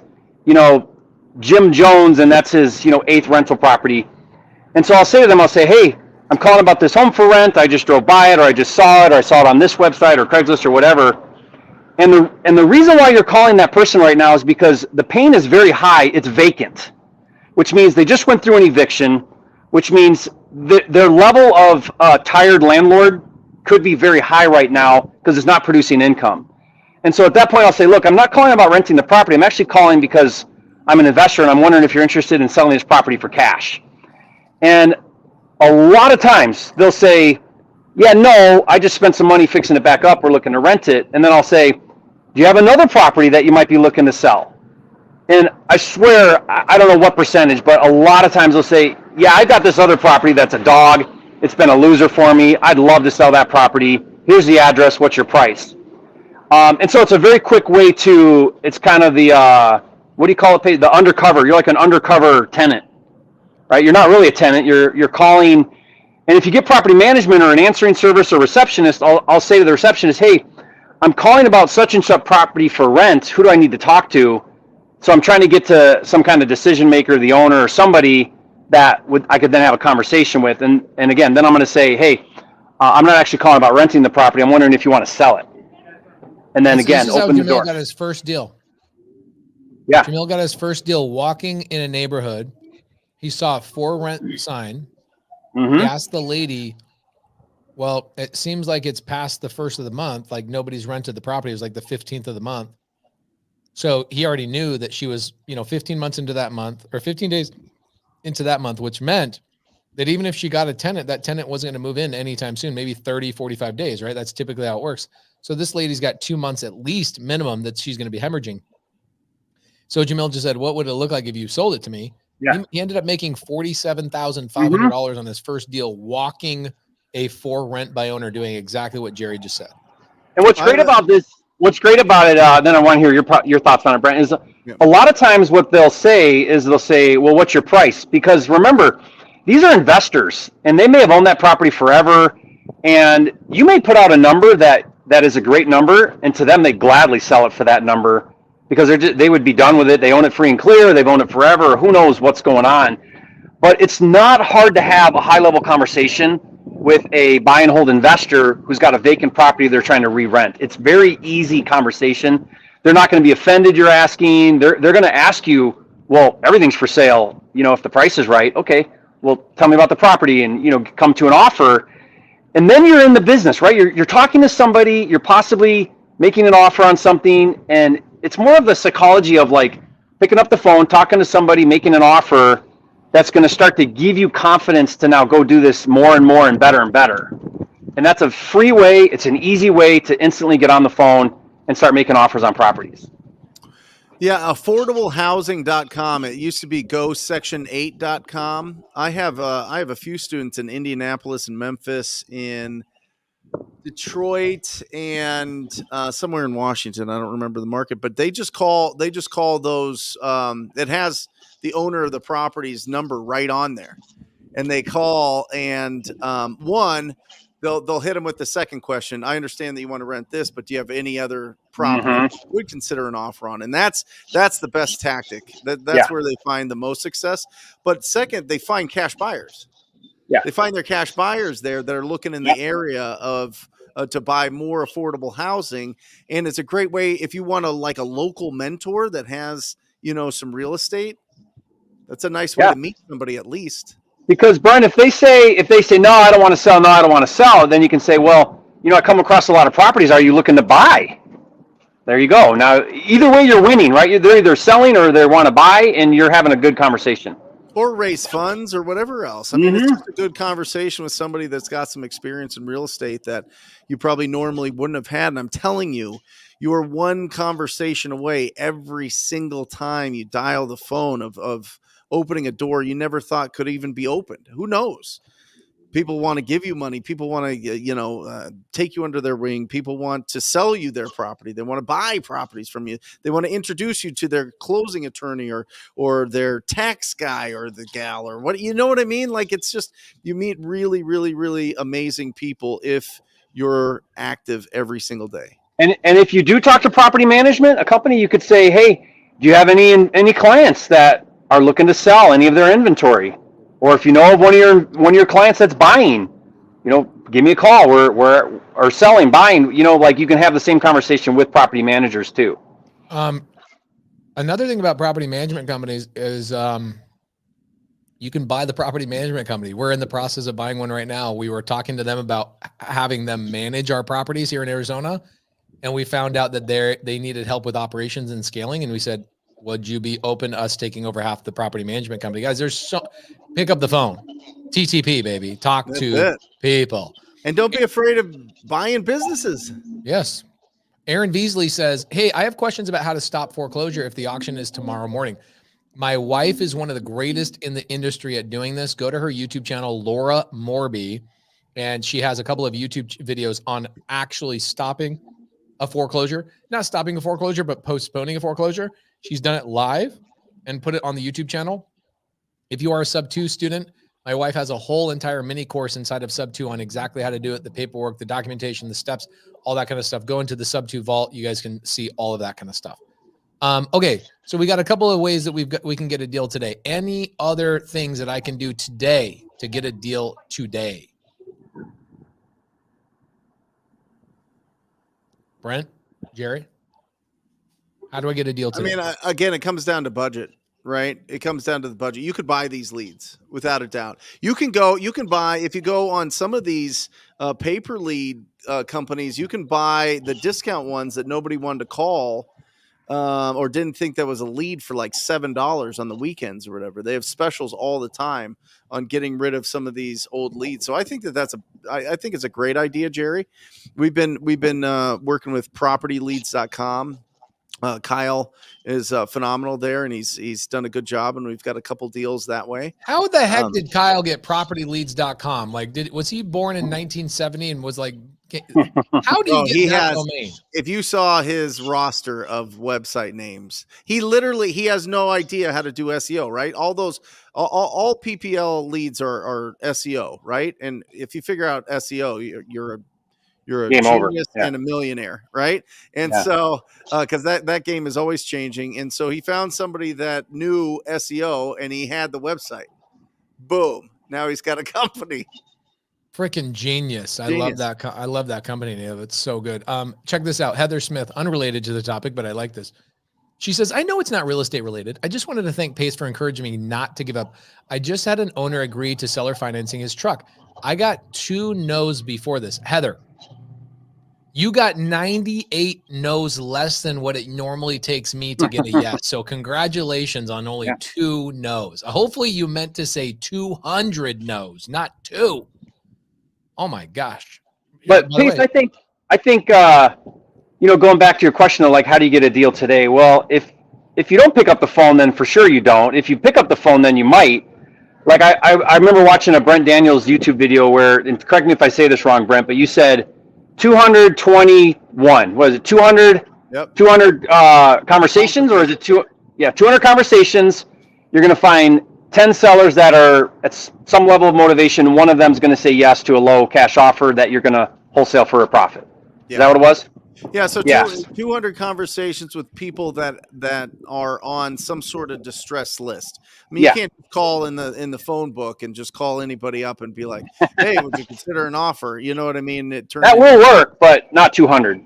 Jim Jones and that's his, 8th rental property. And so I'll say to them, hey, I'm calling about this home for rent. I just drove by it, or I just saw it, or I saw it on this website or Craigslist or whatever. And the reason why you're calling that person right now is because the pain is very high. It's vacant, which means they just went through an eviction, which means their level of tired landlord could be very high right now because it's not producing income. And so at that point, I'll say, look, I'm not calling about renting the property. I'm actually calling because I'm an investor and I'm wondering if you're interested in selling this property for cash. And a lot of times they'll say, yeah, no, I just spent some money fixing it back up. We're looking to rent it. And then I'll say, do you have another property that you might be looking to sell? And I swear, I don't know what percentage, but a lot of times they'll say, yeah, I got this other property that's a dog. It's been a loser for me. I'd love to sell that property. Here's the address. What's your price? And so it's a very quick way it's kind of the, what do you call it? The undercover. You're like an undercover tenant, right? You're not really a tenant. You're calling. And if you get property management or an answering service or receptionist, I'll say to the receptionist, hey, I'm calling about such and such property for rent. Who do I need to talk to? So I'm trying to get to some kind of decision maker, the owner, or somebody that I could then have a conversation with. And again, then I'm going to say, hey, I'm not actually calling about renting the property. I'm wondering if you want to sell it. And then again, this is open how the Jamil door. got his first deal. Yeah. Jamil got his first deal walking in a neighborhood. He saw a for rent sign. He asked the lady, well, it seems like it's past the first of the month. Like nobody's rented the property. It was like the 15th of the month. So he already knew that she was, 15 months into that month or 15 days into that month, which meant that even if she got a tenant, that tenant wasn't going to move in anytime soon, maybe 30, 45 days, right? That's typically how it works. So this lady's got 2 months at least minimum that she's going to be hemorrhaging. So Jamil just said, what would it look like if you sold it to me? Yeah. He ended up making $47,500 on his first deal, walking a for rent by owner, doing exactly what Jerry just said. And what's great about it, then I want to hear your thoughts on it, Brent, is a lot of times what they'll say, well, what's your price? Because remember, these are investors and they may have owned that property forever. And you may put out a number that is a great number. And to them, they gladly sell it for that number because they would be done with it. They own it free and clear. They've owned it forever. Who knows what's going on? But it's not hard to have a high level conversation with a buy and hold investor who's got a vacant property they're trying to re-rent. It's very easy conversation. They're not going to be offended you're asking. They're going to ask you, well, everything's for sale. If the price is right, okay, well, tell me about the property and, come to an offer. And then you're in the business, right? You're talking to somebody, you're possibly making an offer on something. And it's more of the psychology of like picking up the phone, talking to somebody, making an offer that's going to start to give you confidence to now go do this more and more and better and better. And that's a free way. It's an easy way to instantly get on the phone and start making offers on properties. Yeah, affordablehousing.com. It used to be gosection8.com. I have a few students in Indianapolis and Memphis, in Detroit, and somewhere in Washington. I don't remember the market, but they just call those. It has the owner of the property's number right on there, and they call and they'll hit them with the second question. I understand that you want to rent this, but do you have any other property you would consider an offer on? And that's the best tactic. That's where they find the most success. But second, they find cash buyers. Yeah, they find their cash buyers there that are looking in the area of to buy more affordable housing. And it's a great way if you want a local mentor that has some real estate. That's a nice way to meet somebody at least. Because Brent, if they say no, I don't want to sell, no, I don't want to sell, then you can say, well, I come across a lot of properties. Are you looking to buy? There you go. Now, either way, you're winning, right? They're either selling or they want to buy, and you're having a good conversation. Or raise funds or whatever else. I mean, it's just a good conversation with somebody that's got some experience in real estate that you probably normally wouldn't have had. And I'm telling you, you are one conversation away every single time you dial the phone of opening a door you never thought could even be opened. Who knows? People want to give you money. People want to, take you under their wing. People want to sell you their property. They want to buy properties from you. They want to introduce you to their closing attorney or their tax guy or the gal or what, you know what I mean? Like, it's just, you meet really, really, really amazing people if you're active every single day. And if you do talk to property management, a company, you could say, hey, do you have any clients that are looking to sell any of their inventory? Or if you know of one of your clients that's buying, give me a call. We're selling, buying. You can have the same conversation with property managers too. Another thing about property management companies is you can buy the property management company. We're in the process of buying one right now. We were talking to them about having them manage our properties here in Arizona, and we found out that they needed help with operations and scaling, and we said, would you be open to us taking over half the property management company? Guys, pick up the phone. TTP, baby. Talk to people. And don't be afraid of buying businesses. Yes. Aaron Beasley says, hey, I have questions about how to stop foreclosure if the auction is tomorrow morning. My wife is one of the greatest in the industry at doing this. Go to her YouTube channel, Laura Morby, and she has a couple of YouTube videos on actually stopping a foreclosure. Not stopping a foreclosure, but postponing a foreclosure. She's done it live and put it on the YouTube channel. If you are a sub-2 student, My wife has a whole entire mini course inside of Subto on exactly how to do it, the paperwork, the documentation, the steps, all that kind of stuff. Go into the Subto vault. You guys can see all of that kind of stuff. Okay, so we got a couple of ways that we can get a deal today. Any other things that I can do today to get a deal today? Brent, Jerry, how do I get a deal today? I mean, again, it comes down to budget, right? It comes down to the budget. You could buy these leads without a doubt. You can buy, if you go on some of these paper lead companies, you can buy the discount ones that nobody wanted to call or didn't think that was a lead for like $7 on the weekends or whatever. They have specials all the time on getting rid of some of these old leads. So I think I think it's a great idea, Jerry. We've been working with propertyleads.com. Kyle is phenomenal there, and he's done a good job, and we've got a couple deals that way. How the heck did Kyle get propertyleads.com? Like, was he born in 1970 and was like, how do you get that domain? If you saw his roster of website names, he has no idea how to do SEO, right? All PPL leads are SEO, right? And if you figure out SEO, you're a game genius over. and a millionaire, right? And so, because that game is always changing, and so he found somebody that knew SEO, and he had the website. Boom! Now he's got a company. Freaking genius. I love that company name. It's so good. Check this out. Heather Smith, unrelated to the topic, but I like this. She says, I know it's not real estate related. I just wanted to thank Pace for encouraging me not to give up. I just had an owner agree to seller financing his truck. I got 2 no's before this. Heather, you got 98 no's less than what it normally takes me to get a yes. So congratulations on only 2 no's. Hopefully you meant to say 200 no's, not 2. Oh my gosh. But Pace, I think going back to your question of like, how do you get a deal today? Well, if you don't pick up the phone, then for sure you don't. If you pick up the phone, then you might. Like I remember watching a Brent Daniels YouTube video where, and correct me if I say this wrong, Brent, but you said 221. Was it 200? Yep. 200 conversations, or is it 200 conversations? You're going to find 10 sellers that are at some level of motivation. One of them is going to say yes to a low cash offer that you're going to wholesale for a profit. Yeah. Is that what it was? Yeah. So Yes. 200 conversations with people that are on some sort of distress list. I mean, you can't call in the phone book and just call anybody up and be like, hey, would you consider an offer? You know what I mean? That will work, but not 200.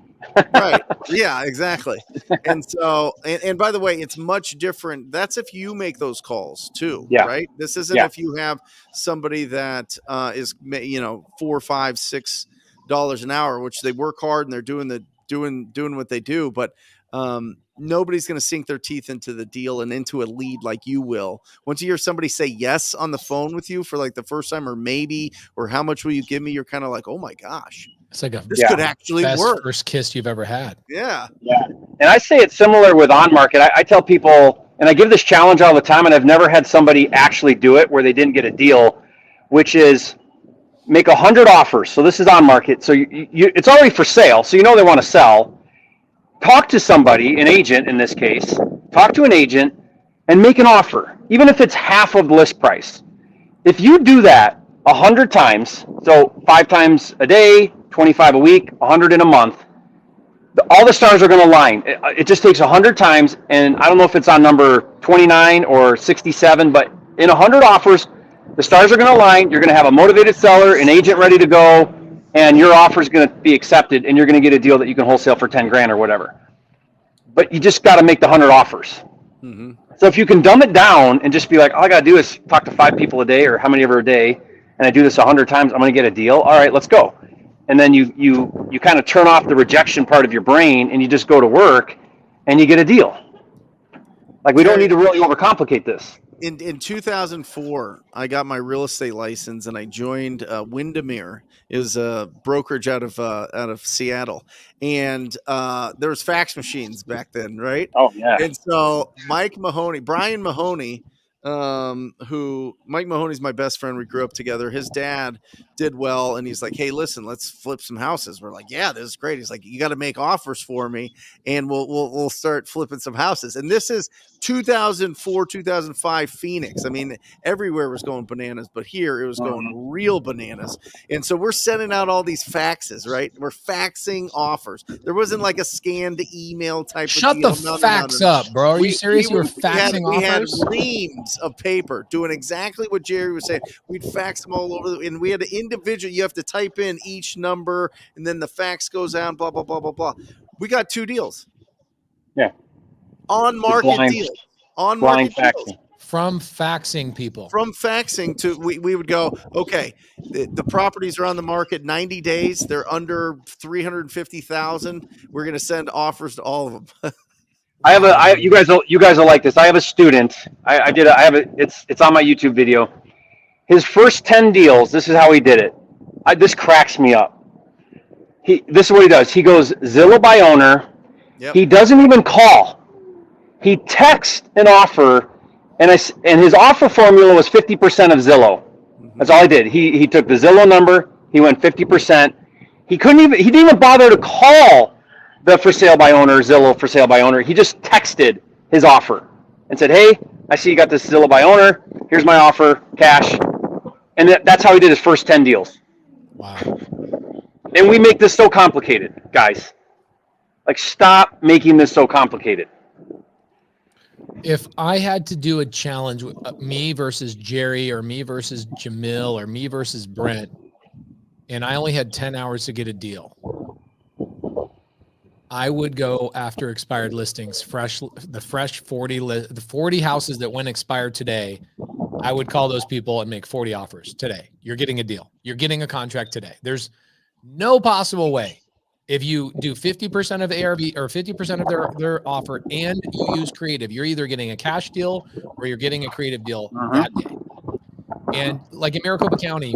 Right. Yeah, exactly. And so, and by the way, it's much different. That's if you make those calls too, right? This isn't if you have somebody that is, $4, $5, $6 an hour, which they work hard and they're doing what they do, but nobody's going to sink their teeth into the deal and into a lead like you will. Once you hear somebody say yes on the phone with you for like the first time, or maybe, or how much will you give me? You're kind of like, oh my gosh. It's like this could actually work. First kiss you've ever had. Yeah. Yeah. And I say it's similar with on market. I tell people, and I give this challenge all the time, and I've never had somebody actually do it where they didn't get a deal, which is make 100 offers. So this is on market. So it's already for sale. So they want to sell. Talk to somebody, an agent in this case, talk to an agent and make an offer, even if it's half of the list price. If you do that 100 times, so 5 times a day, 25 a week, 100 in a month, all the stars are going to align. It just takes 100 times, and I don't know if it's on number 29 or 67, but in 100 offers, the stars are going to align. You're going to have a motivated seller, an agent ready to go, and your offer is going to be accepted, and you're going to get a deal that you can wholesale for 10 grand or whatever. But you just got to make the 100 offers. Mm-hmm. So if you can dumb it down and just be like, all I got to do is talk to 5 people a day or how many ever a day, and I do this 100 times, I'm going to get a deal. All right, let's go. And then you kind of turn off the rejection part of your brain, and you just go to work, and you get a deal. Like, we don't need to really overcomplicate this. In 2004, I got my real estate license, and I joined Windermere. It was a brokerage out of Seattle, and there was fax machines back then, right? Oh yeah. And so Brian Mahoney, Mike Mahoney's my best friend. We grew up together. His dad did well, and he's like, hey, listen, let's flip some houses. We're like, yeah, this is great. He's like, you got to make offers for me, and we'll start flipping some houses. And this is 2004, 2005 Phoenix. I mean, everywhere was going bananas, but here it was going real bananas. And so we're sending out all these faxes, right? We're faxing offers. There wasn't like a scanned email type Shut of the deal. fax up, bro. Are you serious? You were faxing we had offers? reams of paper doing exactly what Jerry was saying. We'd fax them all over, and we had an individual. You have to type in each number, and then the fax goes out, blah, blah, blah, blah, blah. We got 2 deals. Yeah. On market deals. On market deals. From faxing people. From faxing to, we would go, okay, the properties are on the market 90 days. They're under 350,000. We're going to send offers to all of them. You guys will like this. I have a student. It's on my YouTube video. His first 10 deals, this is how he did it. This cracks me up. This is what he does. He goes Zillow by owner. Yep. He doesn't even call. He texts an offer, and his offer formula was 50% of Zillow. That's all I did. He took the Zillow number. He went 50%. He didn't even bother to call the for sale by owner, Zillow for sale by owner. He just texted his offer and said, "Hey, I see you got this Zillow by owner. Here's my offer, cash." And that's how he did his first 10 deals. Wow. And we make this so complicated, guys. Like, stop making this so complicated. If I had to do a challenge with me versus Jerry or me versus Jamil or me versus Brent, and I only had 10 hours to get a deal, I would go after expired listings, the 40 houses that went expired today. I would call those people and make 40 offers today. You're getting a deal. You're getting a contract today. There's no possible way. If you do 50% of ARV or 50% of their offer and you use creative, you're either getting a cash deal or you're getting a creative deal that day. And like in Maricopa County,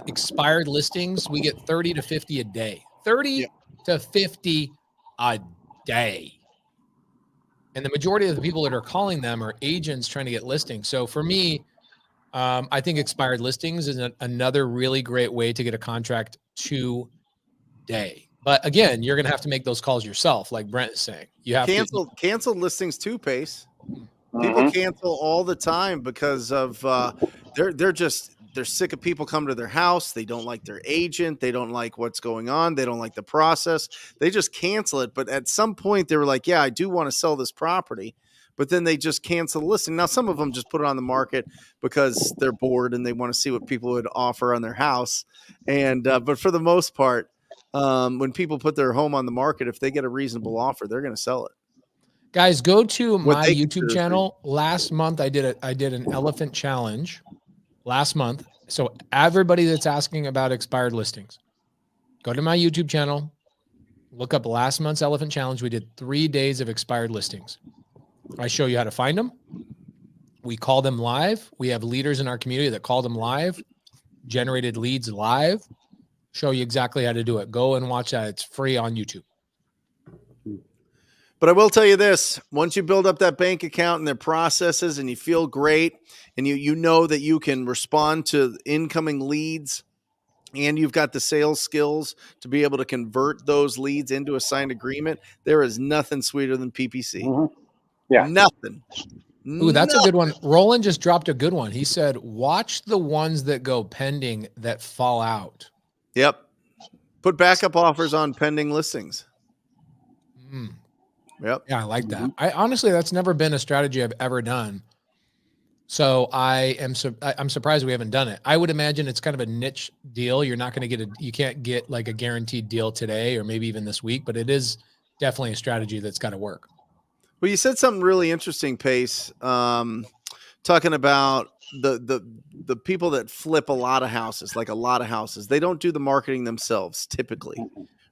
expired listings, we get 30 to 50 a day. 30 to 50 a day. And the majority of the people that are calling them are agents trying to get listings. So for me, I think expired listings is another really great way to get a contract today. But again, you're going to have to make those calls yourself, like Brent is saying. You have canceled listings too, Pace. People cancel all the time because of they're sick of people coming to their house. They don't like their agent. They don't like what's going on. They don't like the process. They just cancel it. But at some point they were like, yeah, I do want to sell this property. But then they just cancel the listing. Now, some of them just put it on the market because they're bored and they want to see what people would offer on their house. And but for the most part, when people put their home on the market, if they get a reasonable offer, they're going to sell it. Guys, go to my YouTube channel. Last month, I did an elephant challenge. Last month. So everybody that's asking about expired listings, go to my YouTube channel, look up last month's elephant challenge. We did 3 days of expired listings. I show you how to find them. We call them live. We have leaders in our community that call them live, generated leads live, show you exactly how to do it. Go and watch that. It's free on YouTube. But I will tell you this, once you build up that bank account and their processes and you feel great and you know that you can respond to incoming leads and you've got the sales skills to be able to convert those leads into a signed agreement, there is nothing sweeter than PPC. Yeah. Nothing. Ooh, that's a good one. Roland just dropped a good one. He said, watch the ones that go pending that fall out. Yep. Put backup offers on pending listings. Yep. Yeah, I like that. Honestly, that's never been a strategy I've ever done. So I'm surprised we haven't done it. I would imagine it's kind of a niche deal. You're not going to you can't get like a guaranteed deal today or maybe even this week, but it is definitely a strategy that's got to work. Well, you said something really interesting, Pace, talking about the people that flip a lot of houses, like a lot of houses. They don't do the marketing themselves typically,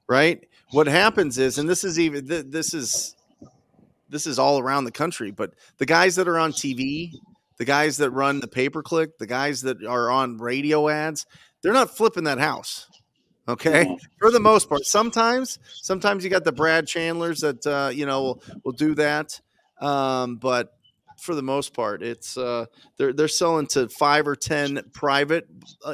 right? What happens is, and this is all around the country, but the guys that are on TV, the guys that run the pay-per-click, the guys that are on radio ads, they're not flipping that house. Okay. For the most part, sometimes you got the Brad Chandlers that, will do that. But for the most part. It's they're selling to 5 or 10 private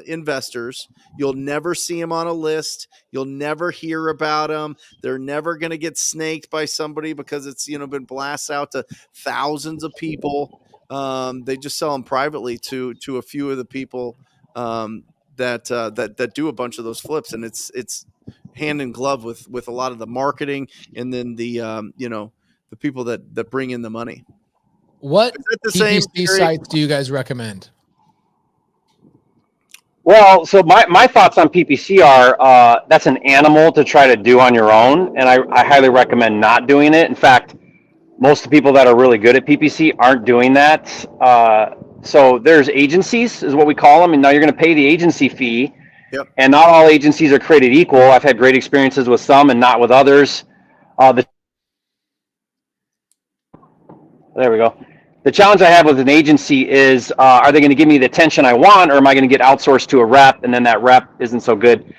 investors. You'll never see them on a list. You'll never hear about them. They're never going to get snaked by somebody because it's been blasted out to thousands of people. They just sell them privately to a few of the people that do a bunch of those flips, and it's hand in glove with a lot of the marketing, and then the the people that bring in the money. What the PPC same, sites do you guys recommend? Well, so my thoughts on PPC are that's an animal to try to do on your own, and I highly recommend not doing it. In fact, most of the people that are really good at PPC aren't doing that. So there's agencies, is what we call them, and now you're going to pay the agency fee. Yep. And not all agencies are created equal. I've had great experiences with some and not with others. There we go. The challenge I have with an agency is, are they going to give me the attention I want, or am I going to get outsourced to a rep, and then that rep isn't so good?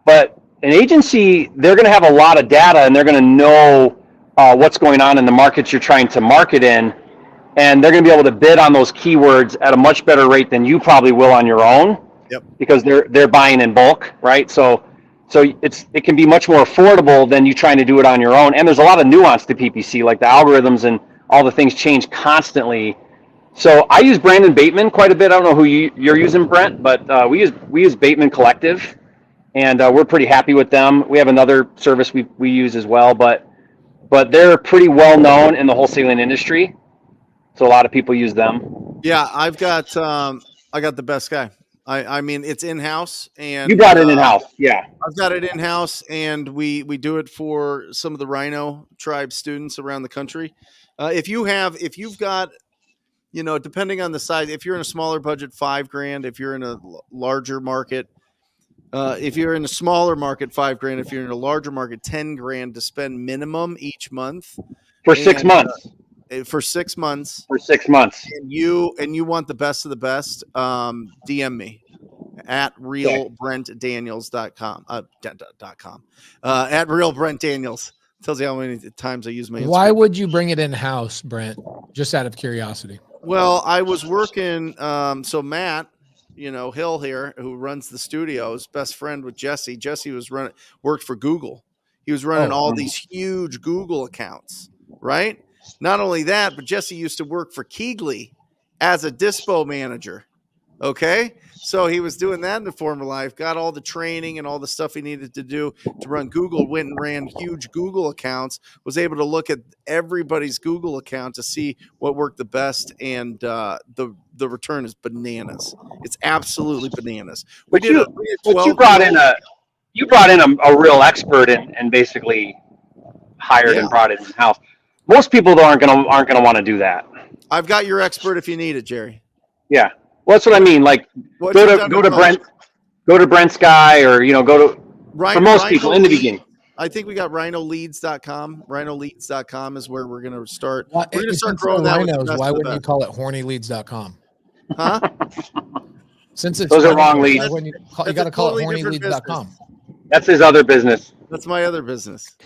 But an agency, they're going to have a lot of data, and they're going to know what's going on in the markets you're trying to market in, and they're going to be able to bid on those keywords at a much better rate than you probably will on your own. Yep. Because they're buying in bulk, right? So it can be much more affordable than you trying to do it on your own. And there's a lot of nuance to PPC, like the algorithms and all the things change constantly. So I use Brandon Bateman quite a bit. I don't know who you're using, Brent, but we use Bateman Collective, and we're pretty happy with them. We have another service we use as well, but they're pretty well known in the wholesaling industry. So a lot of people use them. Yeah, I got the best guy. I mean, it's in-house, and you got it in-house. Yeah, I've got it in-house, and we do it for some of the Rhino Tribe students around the country. If you've got, depending on the size, if you're in a smaller budget, $5,000. If you're in a larger market, if you're in a smaller market, $5,000. If you're in a larger market, $10,000 to spend minimum each month for 6 months. For 6 months. For 6 months. And you want the best of the best, DM me at realbrentdaniels.com. At realbrentdaniels. Tells you how many times I use my Instagram. Why would you bring it in-house, Brent? Just out of curiosity. Well, I was working, so Matt, Hill here, who runs the studios, best friend with Jesse. Jesse worked for Google. He was running all these huge Google accounts, right? Not only that, but Jesse used to work for Keegley as a dispo manager. Okay. So he was doing that in the former life, got all the training and all the stuff he needed to do to run Google, went and ran huge Google accounts, was able to look at everybody's Google account to see what worked the best. And the return is bananas. It's absolutely bananas. You brought in a real expert and basically hired and brought it in house. Most people though aren't gonna want to do that. I've got your expert if you need it, Jerry. Yeah, well, that's what I mean. Like, go to Brent, go to Brent's guy, or go to for most people in the beginning. I think we got rhinoleads.com. Rhinoleads.com is where we're gonna start. We're gonna start growing that. Why wouldn't you call it hornyleads.com? Huh? Since it's those are wrong leads. You got to call it hornyleads.com. That's his other business. That's my other business.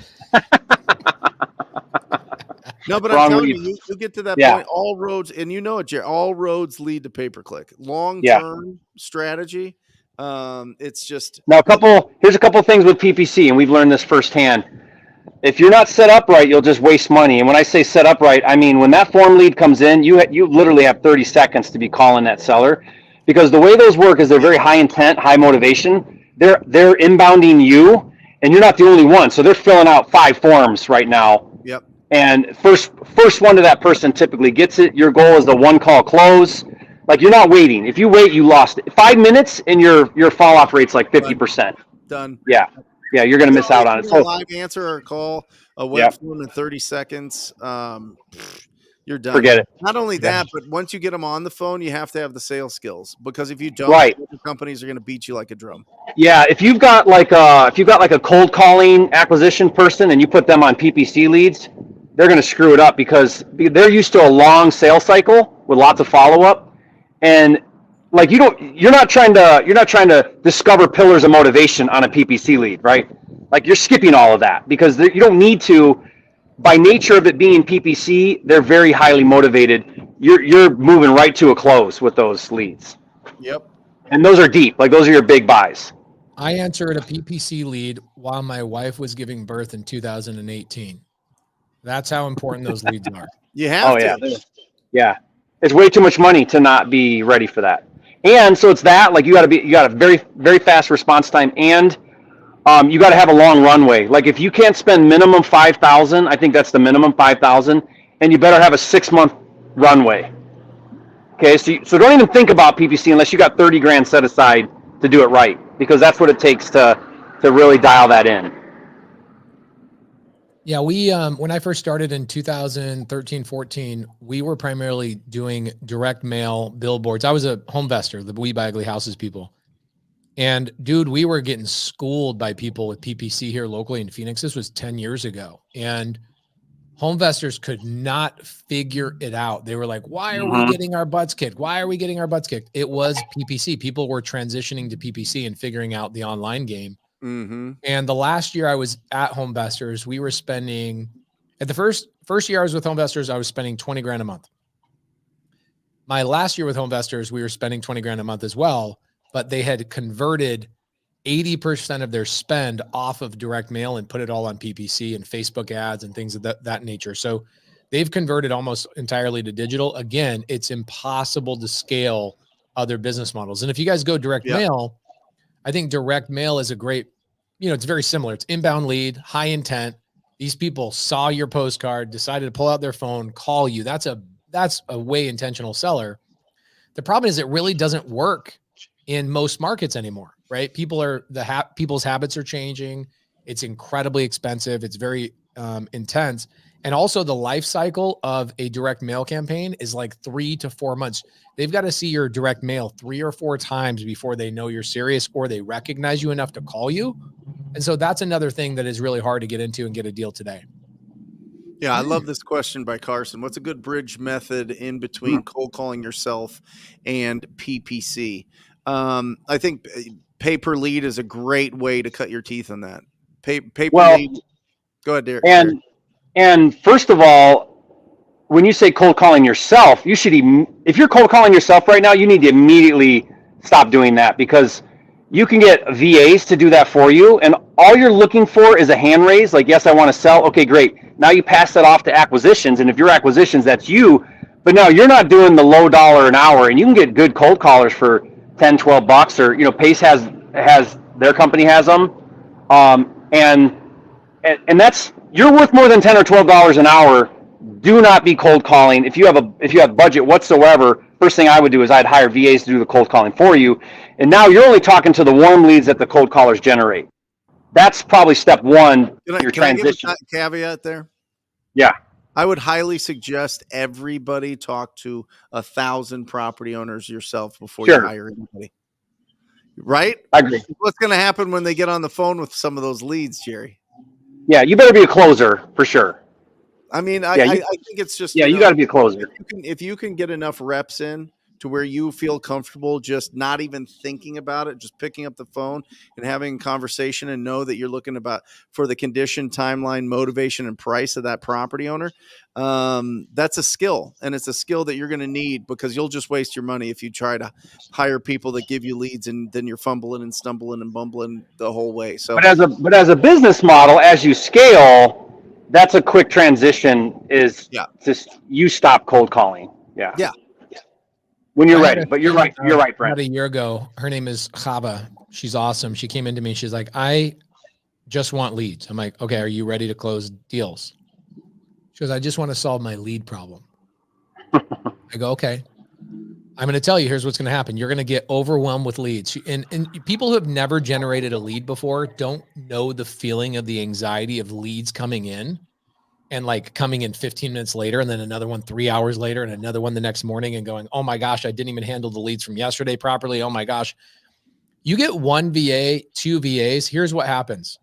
No, but I'm telling you get to that point. All roads, and Jerry, all roads lead to pay-per-click. Long-term strategy. It's just now here's a couple things with PPC, and we've learned this firsthand. If you're not set up right, you'll just waste money. And when I say set up right, I mean when that form lead comes in, you literally have 30 seconds to be calling that seller, because the way those work is they're very high intent, high motivation. They're inbounding you, and you're not the only one. So they're filling out 5 forms right now. Yep. And first one to that person typically gets it. Your goal is the one call close. Like, you're not waiting. If you wait, you lost it. 5 minutes and your fall off rate's like 50%. Done. Yeah, you're gonna miss out on it. So, a live answer or a call, a web form in 30 seconds. You're done. Forget it. Not only that, but once you get them on the phone, you have to have the sales skills, because if you don't, the companies are going to beat you like a drum. Yeah, if you've got like a cold calling acquisition person and you put them on PPC leads, they're going to screw it up, because they're used to a long sales cycle with lots of follow up, and like you're not trying to discover pillars of motivation on a PPC lead, right? Like, you're skipping all of that, because you don't need to. By nature of it being PPC, they're very highly motivated. you're moving right to a close with those leads. Yep. And those are deep. Like those are your big buys. I answered a PPC lead while my wife was giving birth in 2018. That's how important those leads are. You have to. Yeah. Yeah. It's way too much money to not be ready for that. And so it's that, like you got a very, very fast response time, and you got to have a long runway. Like if you can't spend minimum 5,000, I think that's the minimum 5,000, and you better have a 6-month runway. Okay. So don't even think about PPC unless you got 30 grand set aside to do it right, because that's what it takes to really dial that in. Yeah, we when I first started in 2013, 14, we were primarily doing direct mail billboards. I was a home investor, the We Buy Ugly Houses people. And dude, we were getting schooled by people with PPC here locally in Phoenix. This was 10 years ago. And home investors could not figure it out. They were like, why are we getting our butts kicked? Why are we getting our butts kicked? It was PPC. People were transitioning to PPC and figuring out the online game. Mm-hmm. And the last year I was at Home Investors, we were spending, at the first year I was with Home Investors, I was spending 20 grand a month. My last year with Home Investors, we were spending 20 grand a month as well, but they had converted 80% of their spend off of direct mail and put it all on PPC and Facebook ads and things of that nature. So they've converted almost entirely to digital. Again, it's impossible to scale other business models. And if you guys go direct mail, I think direct mail is a great, it's very similar. It's inbound lead, high intent. These people saw your postcard, decided to pull out their phone, call you. That's a way intentional seller. The problem is it really doesn't work in most markets anymore, right? People's habits are changing. It's incredibly expensive. It's very intense. And also the life cycle of a direct mail campaign is like 3 to 4 months. They've got to see your direct mail 3 or 4 times before they know you're serious or they recognize you enough to call you. And so that's another thing that is really hard to get into and get a deal today. Yeah, I love this question by Carson. What's a good bridge method in between cold calling yourself and PPC? I think pay per lead is a great way to cut your teeth on that. Pay per lead. Go ahead, Derek. And first of all, when you say cold calling yourself, you should if you're cold calling yourself right now, you need to immediately stop doing that, because you can get VAs to do that for you, and all you're looking for is a hand raise, like, yes, I want to sell. Okay, great. Now you pass that off to acquisitions, and if your acquisitions, that's you. But now you're not doing the low dollar an hour, and you can get good cold callers for $10-12, or Pace has their company has them, and that's, you're worth more than $10 or $12 an hour. Do not be cold calling. If you have budget whatsoever, first thing I would do is I'd hire VAs to do the cold calling for you. And now you're only talking to the warm leads that the cold callers generate. That's probably step one. Your transition. I give a caveat there? Yeah. I would highly suggest everybody talk to 1,000 property owners yourself before you hire anybody. Right? I agree. What's going to happen when they get on the phone with some of those leads, Jerry? Yeah, you better be a closer for sure. I mean, I think it's just you got to be a closer. If you can get enough reps in to where you feel comfortable just not even thinking about it, just picking up the phone and having a conversation, and know that you're looking for the condition, timeline, motivation, and price of that property owner. That's a skill, and it's a skill that you're going to need, because you'll just waste your money if you try to hire people that give you leads and then you're fumbling and stumbling and bumbling the whole way. So, but as a business model, as you scale, that's a quick transition. Is just you stop cold calling. Yeah. When you're ready. But you're right. You're right, Brent. About a year ago, her name is Chava. She's awesome. She came into me. She's like, I just want leads. I'm like, okay, are you ready to close deals? She goes, I just want to solve my lead problem. I go, okay. I'm going to tell you, here's what's going to happen. You're going to get overwhelmed with leads. And people who have never generated a lead before don't know the feeling of the anxiety of leads coming in, and like coming in 15 minutes later, and then another one 3 hours later, and another one the next morning, and going, oh my gosh, I didn't even handle the leads from yesterday properly. Oh my gosh. You get 1 VA, 2 VAs. Here's what happens.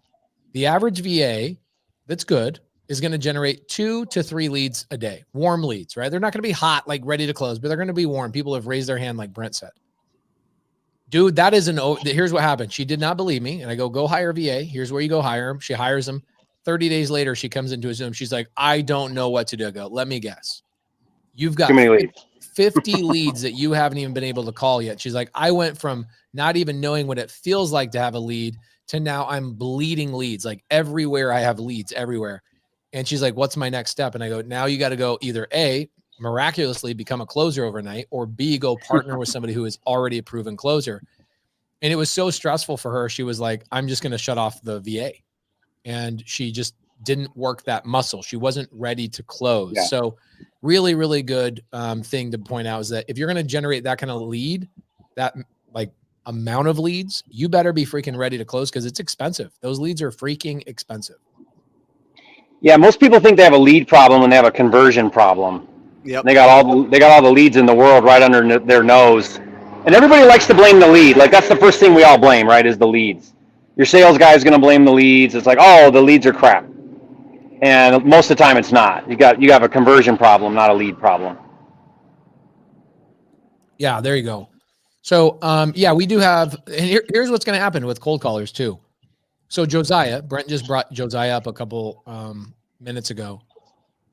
The average VA that's good is going to generate 2 to 3 leads a day, warm leads, right? They're not going to be hot, like ready to close, but they're going to be warm. People have raised their hand, like Brent said. Dude, that is here's what happened. She did not believe me. And I go hire a VA. Here's where you go hire him. She hires him. 30 days later, she comes into a Zoom. She's like, I don't know what to do. I go, let me guess. You've got Too many leads. 50 leads that you haven't even been able to call yet. She's like, I went from not even knowing what it feels like to have a lead to now I'm bleeding leads. Like everywhere I have leads everywhere. And she's like, what's my next step? And I go, now you got to go either A, miraculously become a closer overnight, or B, go partner with somebody who is already a proven closer. And it was so stressful for her. She was like, I'm just going to shut off the VA. And she just didn't work that muscle. She wasn't ready to close. Yeah. So really, really good thing to point out is that if you're going to generate that kind of lead, that like amount of leads, you better be freaking ready to close because it's expensive. Those leads are freaking expensive. Yeah, most people think they have a lead problem and they have a conversion problem. Yep. They got all the leads in the world right under their nose. And everybody likes to blame the lead. Like that's the first thing we all blame, right, is the leads. Your sales guy is going to blame the leads. It's like, oh, the leads are crap. And most of the time it's not. You have a conversion problem, not a lead problem. Yeah, there you go. So, yeah, we do have, and here's what's going to happen with cold callers too. So Josiah, Brent just brought Josiah up a couple minutes ago.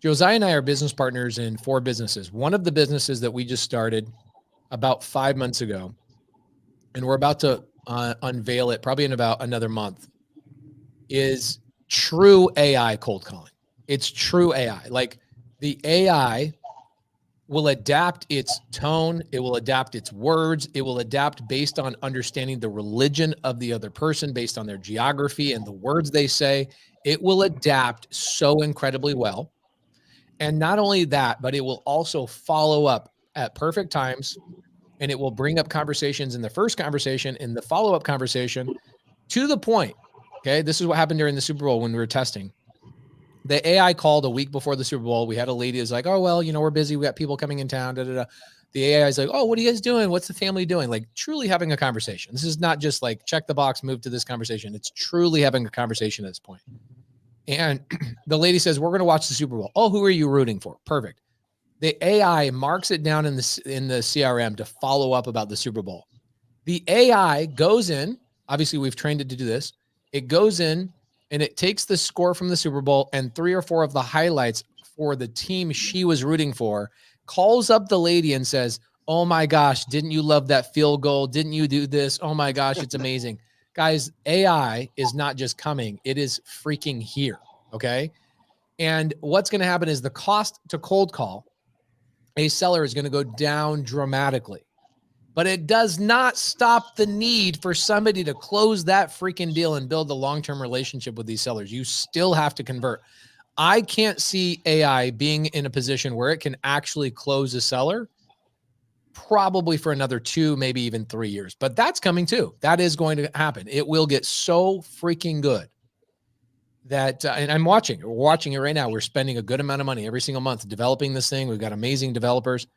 Josiah and I are business partners in 4 businesses. One of the businesses that we just started about 5 months ago, and we're about to unveil it probably in about another month, is true AI cold calling. It's true AI. Like the AI will adapt its tone. It will adapt its words. It will adapt based on understanding the religion of the other person, based on their geography and the words they say. It will adapt so incredibly well. And not only that, but it will also follow up at perfect times. And it will bring up conversations in the first conversation, in the follow-up conversation, to the point. Okay, this is what happened during the Super Bowl when we were testing. The AI called a week before the Super Bowl. We had a lady who's like, oh, well, we're busy. We got people coming in town. Da, da, da. The AI is like, oh, what are you guys doing? What's the family doing? Like truly having a conversation. This is not just like check the box, move to this conversation. It's truly having a conversation at this point. And the lady says, we're going to watch the Super Bowl. Oh, who are you rooting for? Perfect. The AI marks it down in the CRM to follow up about the Super Bowl. The AI goes in. Obviously, we've trained it to do this. It goes in and it takes the score from the Super Bowl and 3 or 4 of the highlights for the team she was rooting for, calls up the lady and says, oh my gosh, didn't you love that field goal? Didn't you do this? Oh my gosh, it's amazing. Guys, AI is not just coming. It is freaking here, okay? And what's going to happen is the cost to cold call a seller is going to go down dramatically. But it does not stop the need for somebody to close that freaking deal and build a long-term relationship with these sellers. You still have to convert. I can't see AI being in a position where it can actually close a seller probably for another 2, maybe even 3 years. But that's coming too. That is going to happen. It will get so freaking good that, and we're watching it right now. We're spending a good amount of money every single month developing this thing. We've got amazing developers.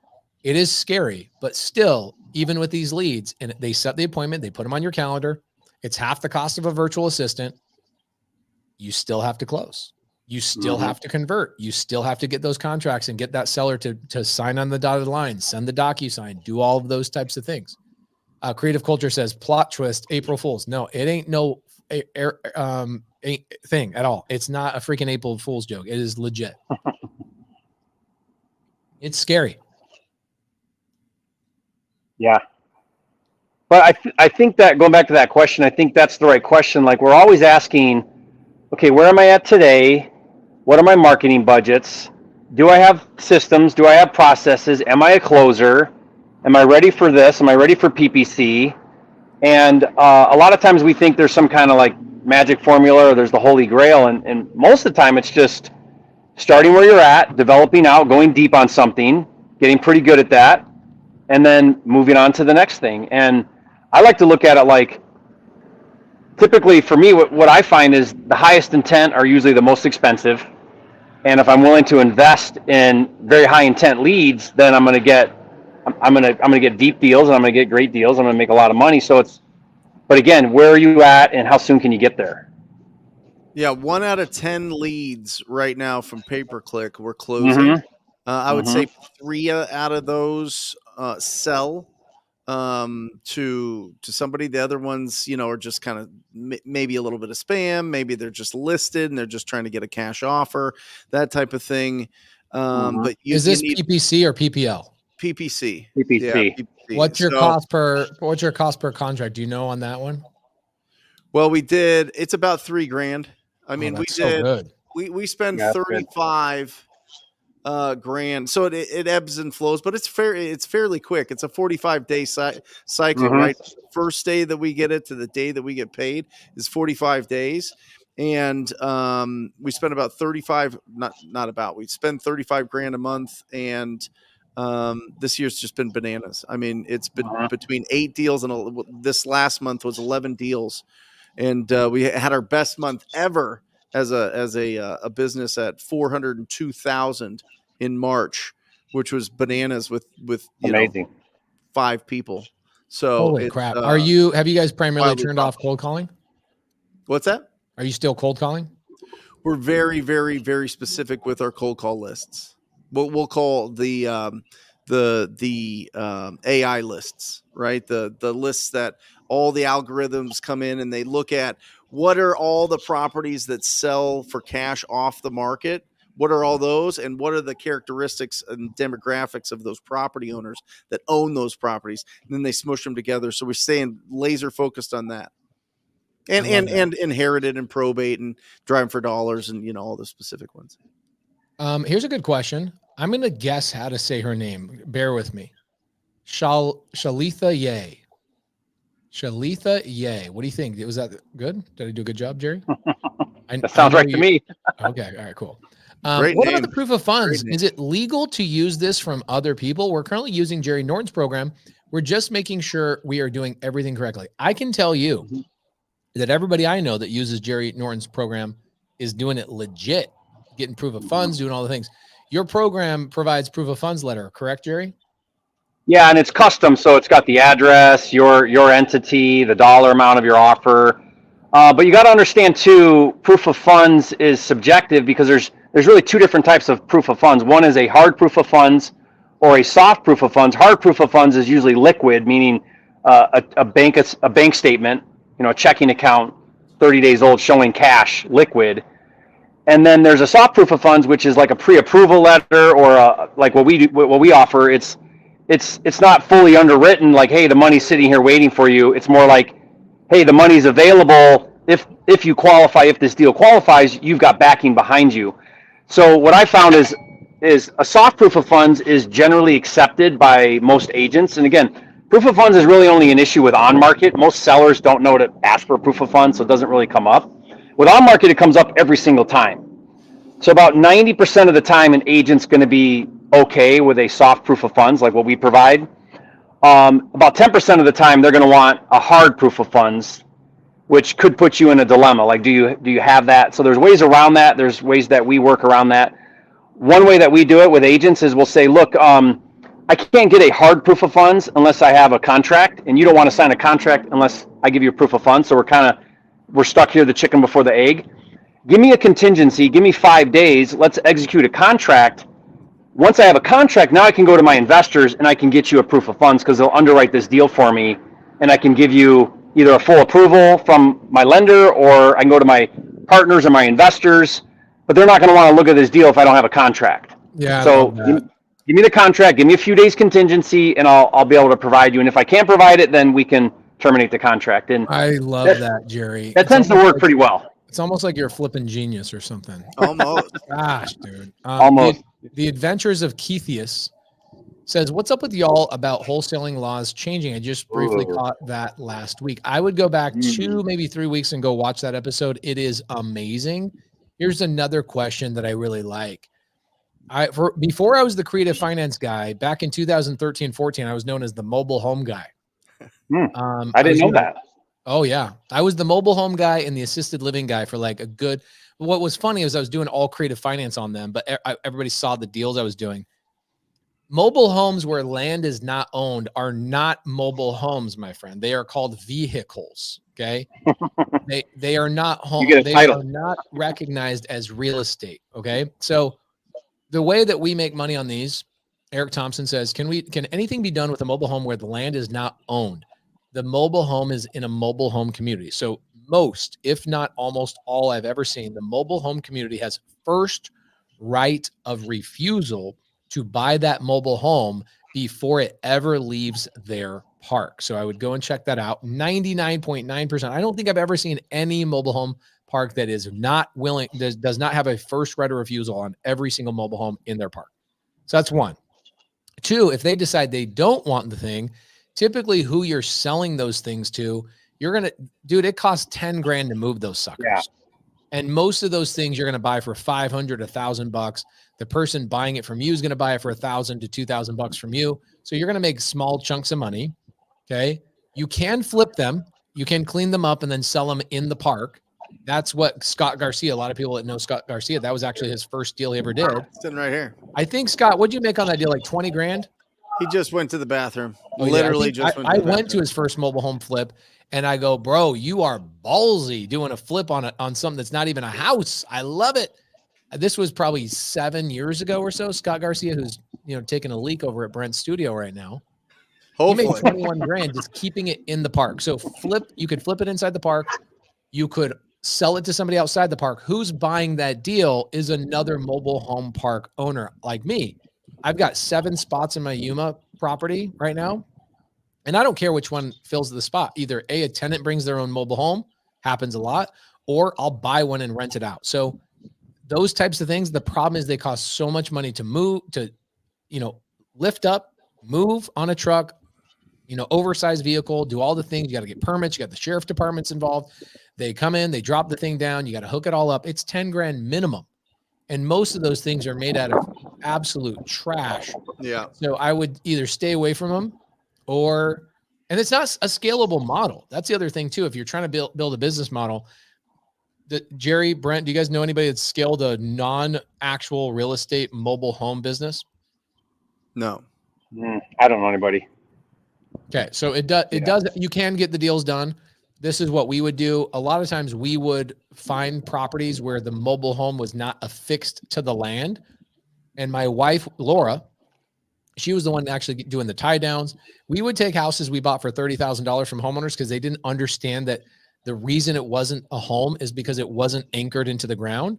It is scary, but still, even with these leads, and they set the appointment, they put them on your calendar. It's half the cost of a virtual assistant. You still have to close. You still have to convert. You still have to get those contracts and get that seller to sign on the dotted line, send the DocuSign, do all of those types of things. Creative Culture says, plot twist, April Fool's. No, it ain't no thing at all. It's not a freaking April Fool's joke. It is legit. It's scary. Yeah. But I think that going back to that question, I think that's the right question. Like we're always asking, okay, where am I at today? What are my marketing budgets? Do I have systems? Do I have processes? Am I a closer? Am I ready for this? Am I ready for PPC? And a lot of times we think there's some kind of like magic formula or there's the holy grail. And most of the time it's just starting where you're at, developing out, going deep on something, getting pretty good at that, and then moving on to the next thing. And I like to look at it like, typically for me, what I find is the highest intent are usually the most expensive. And if I'm willing to invest in very high intent leads, then I'm going to get deep deals and I'm going to get great deals. I'm going to make a lot of money. But again, where are you at and how soon can you get there? Yeah. 1 out of 10 leads right now from pay-per-click we're closing. I would say 3 out of those sell to somebody. The other ones, are just kind of maybe a little bit of spam. Maybe they're just listed and they're just trying to get a cash offer, that type of thing. But is this PPC or PPL? PPC. PPC. Yeah, PPC. What's your cost per contract? Do you know on that one? Well, it's about $3,000. I mean, that's so good. We spend 35 grand. So it ebbs and flows, but it's fairly quick. It's a 45-day cycle, right? The first day that we get it to the day that we get paid is 45 days. And we spend about 35, we spend 35 grand a month. And this year's just been bananas. I mean, it's been between 8 deals and this last month was 11 deals. And we had our best month ever as a business at 402,000 in March, which was bananas with amazing 5 people. So holy crap. Have you guys primarily turned off cold calling? What's that? Are you still cold calling? We're very, very, very specific with our cold call lists. We'll call the AI lists, right? The lists that all the algorithms come in and they look at what are all the properties that sell for cash off the market. What are all those, and what are the characteristics and demographics of those property owners that own those properties? And then they smush them together. So we're staying laser focused on that. And inherited and probate and driving for dollars and all the specific ones. Here's a good question. I'm going to guess how to say her name. Bear with me. Shalitha Ye. Shalitha Ye. What do you think? Was that good? Did I do a good job, Jerry? That sounds right to me. Okay. All right, cool. What about the proof of funds? Is it legal to use this from other people? We're currently using Jerry Norton's program. We're just making sure we are doing everything correctly. I can tell you that everybody I know that uses Jerry Norton's program is doing it legit, getting proof of funds, doing all the things. Your program provides proof of funds letter, correct, Jerry? Yeah, and it's custom, so it's got the address, your entity, the dollar amount of your offer. But you got to understand too, proof of funds is subjective because there's really 2 different types of proof of funds. One is a hard proof of funds or a soft proof of funds. Hard proof of funds is usually liquid, meaning a bank statement, a checking account, 30 days old, showing cash, liquid. And then there's a soft proof of funds, which is like a pre-approval letter or like what we offer. It's not fully underwritten, like, hey, the money's sitting here waiting for you. It's more like, hey, the money's available. If you qualify, if this deal qualifies, you've got backing behind you. So what I found is a soft proof of funds is generally accepted by most agents. And again, proof of funds is really only an issue with on market. Most sellers don't know to ask for a proof of funds, so it doesn't really come up. With on market, it comes up every single time. So about 90% of the time, an agent's going to be okay with a soft proof of funds like what we provide. About 10% of the time, they're going to want a hard proof of funds, which could put you in a dilemma. Like, do you have that? So there's ways around that. There's ways that we work around that. One way that we do it with agents is we'll say, look, I can't get a hard proof of funds unless I have a contract, and you don't want to sign a contract unless I give you a proof of funds. So we're stuck here, the chicken before the egg. Give me a contingency. Give me 5 days. Let's execute a contract. Once I have a contract, now I can go to my investors and I can get you a proof of funds because they'll underwrite this deal for me, and I can give you either a full approval from my lender or I can go to my partners or my investors, but they're not going to want to look at this deal if I don't have a contract. Yeah. So give me the contract, give me a few days contingency, and I'll be able to provide you. And if I can't provide it, then we can terminate the contract. And I love that, Jerry. That tends to work pretty well. It's almost like you're a flipping genius or something. Almost. Gosh, dude. Almost. The Adventures of Keithius says, what's up with y'all about wholesaling laws changing? I just briefly caught that last week. I would go back 2, maybe 3 weeks and go watch that episode. It is amazing. Here's another question that I really like. Before I was the creative finance guy, back in 2013, 14, I was known as the mobile home guy. I didn't know that. Oh yeah. I was the mobile home guy and the assisted living guy for like a good, what was funny is I was doing all creative finance on them, but everybody saw the deals I was doing. Mobile homes where land is not owned are not mobile homes, my friend. They are called vehicles. Okay. they are not home. They are not recognized as real estate. Okay. So the way that we make money on these, Eric Thompson says, can anything be done with a mobile home where the land is not owned? The mobile home is in a mobile home community. So most, if not almost all I've ever seen, the mobile home community has first right of refusal to buy that mobile home before it ever leaves their park. So I would go and check that out. 99.9%. I don't think I've ever seen any mobile home park that is not willing, does not have a first right of refusal on every single mobile home in their park. So that's one. Two, if they decide they don't want the thing, typically who you're selling those things to, you're going to, dude, it costs 10 grand to move those suckers. Yeah. And most of those things you're going to buy for $500, $1,000. The person buying it from you is going to buy it for $1,000 to $2,000 from you. So you're going to make small chunks of money. Okay. You can flip them. You can clean them up and then sell them in the park. That's what Scott Garcia, a lot of people that know Scott Garcia, that was actually his first deal he ever did. Sitting right here. I think, Scott, what'd you make on that deal? Like 20 grand? He just went to the bathroom. Oh, yeah. Literally I went to his first mobile home flip and I go, bro, you are ballsy doing a flip on something that's not even a house. I love it. This was probably 7 years ago or so. Scott Garcia, who's, taking a leak over at Brent's studio right now. Hopefully. He made 21 grand just keeping it in the park. So you could flip it inside the park. You could sell it to somebody outside the park. Who's buying that deal is another mobile home park owner like me. I've got 7 spots in my Yuma property right now. And I don't care which one fills the spot. Either a tenant brings their own mobile home, happens a lot, or I'll buy one and rent it out. So those types of things, the problem is they cost so much money to move, to, lift up, move on a truck, oversized vehicle, do all the things. You got to get permits. You got the sheriff departments involved. They come in, they drop the thing down. You got to hook it all up. It's 10 grand minimum. And most of those things are made out of absolute trash. Yeah. So I would either stay away from them and it's not a scalable model. That's the other thing too. If you're trying to build a business model, Jerry, Brent, do you guys know anybody that's scaled a non-actual real estate mobile home business? No. I don't know anybody. Okay. So it does, you can get the deals done. This is what we would do. A lot of times we would find properties where the mobile home was not affixed to the land. And my wife, Laura, she was the one actually doing the tie downs. We would take houses we bought for $30,000 from homeowners because they didn't understand that the reason it wasn't a home is because it wasn't anchored into the ground.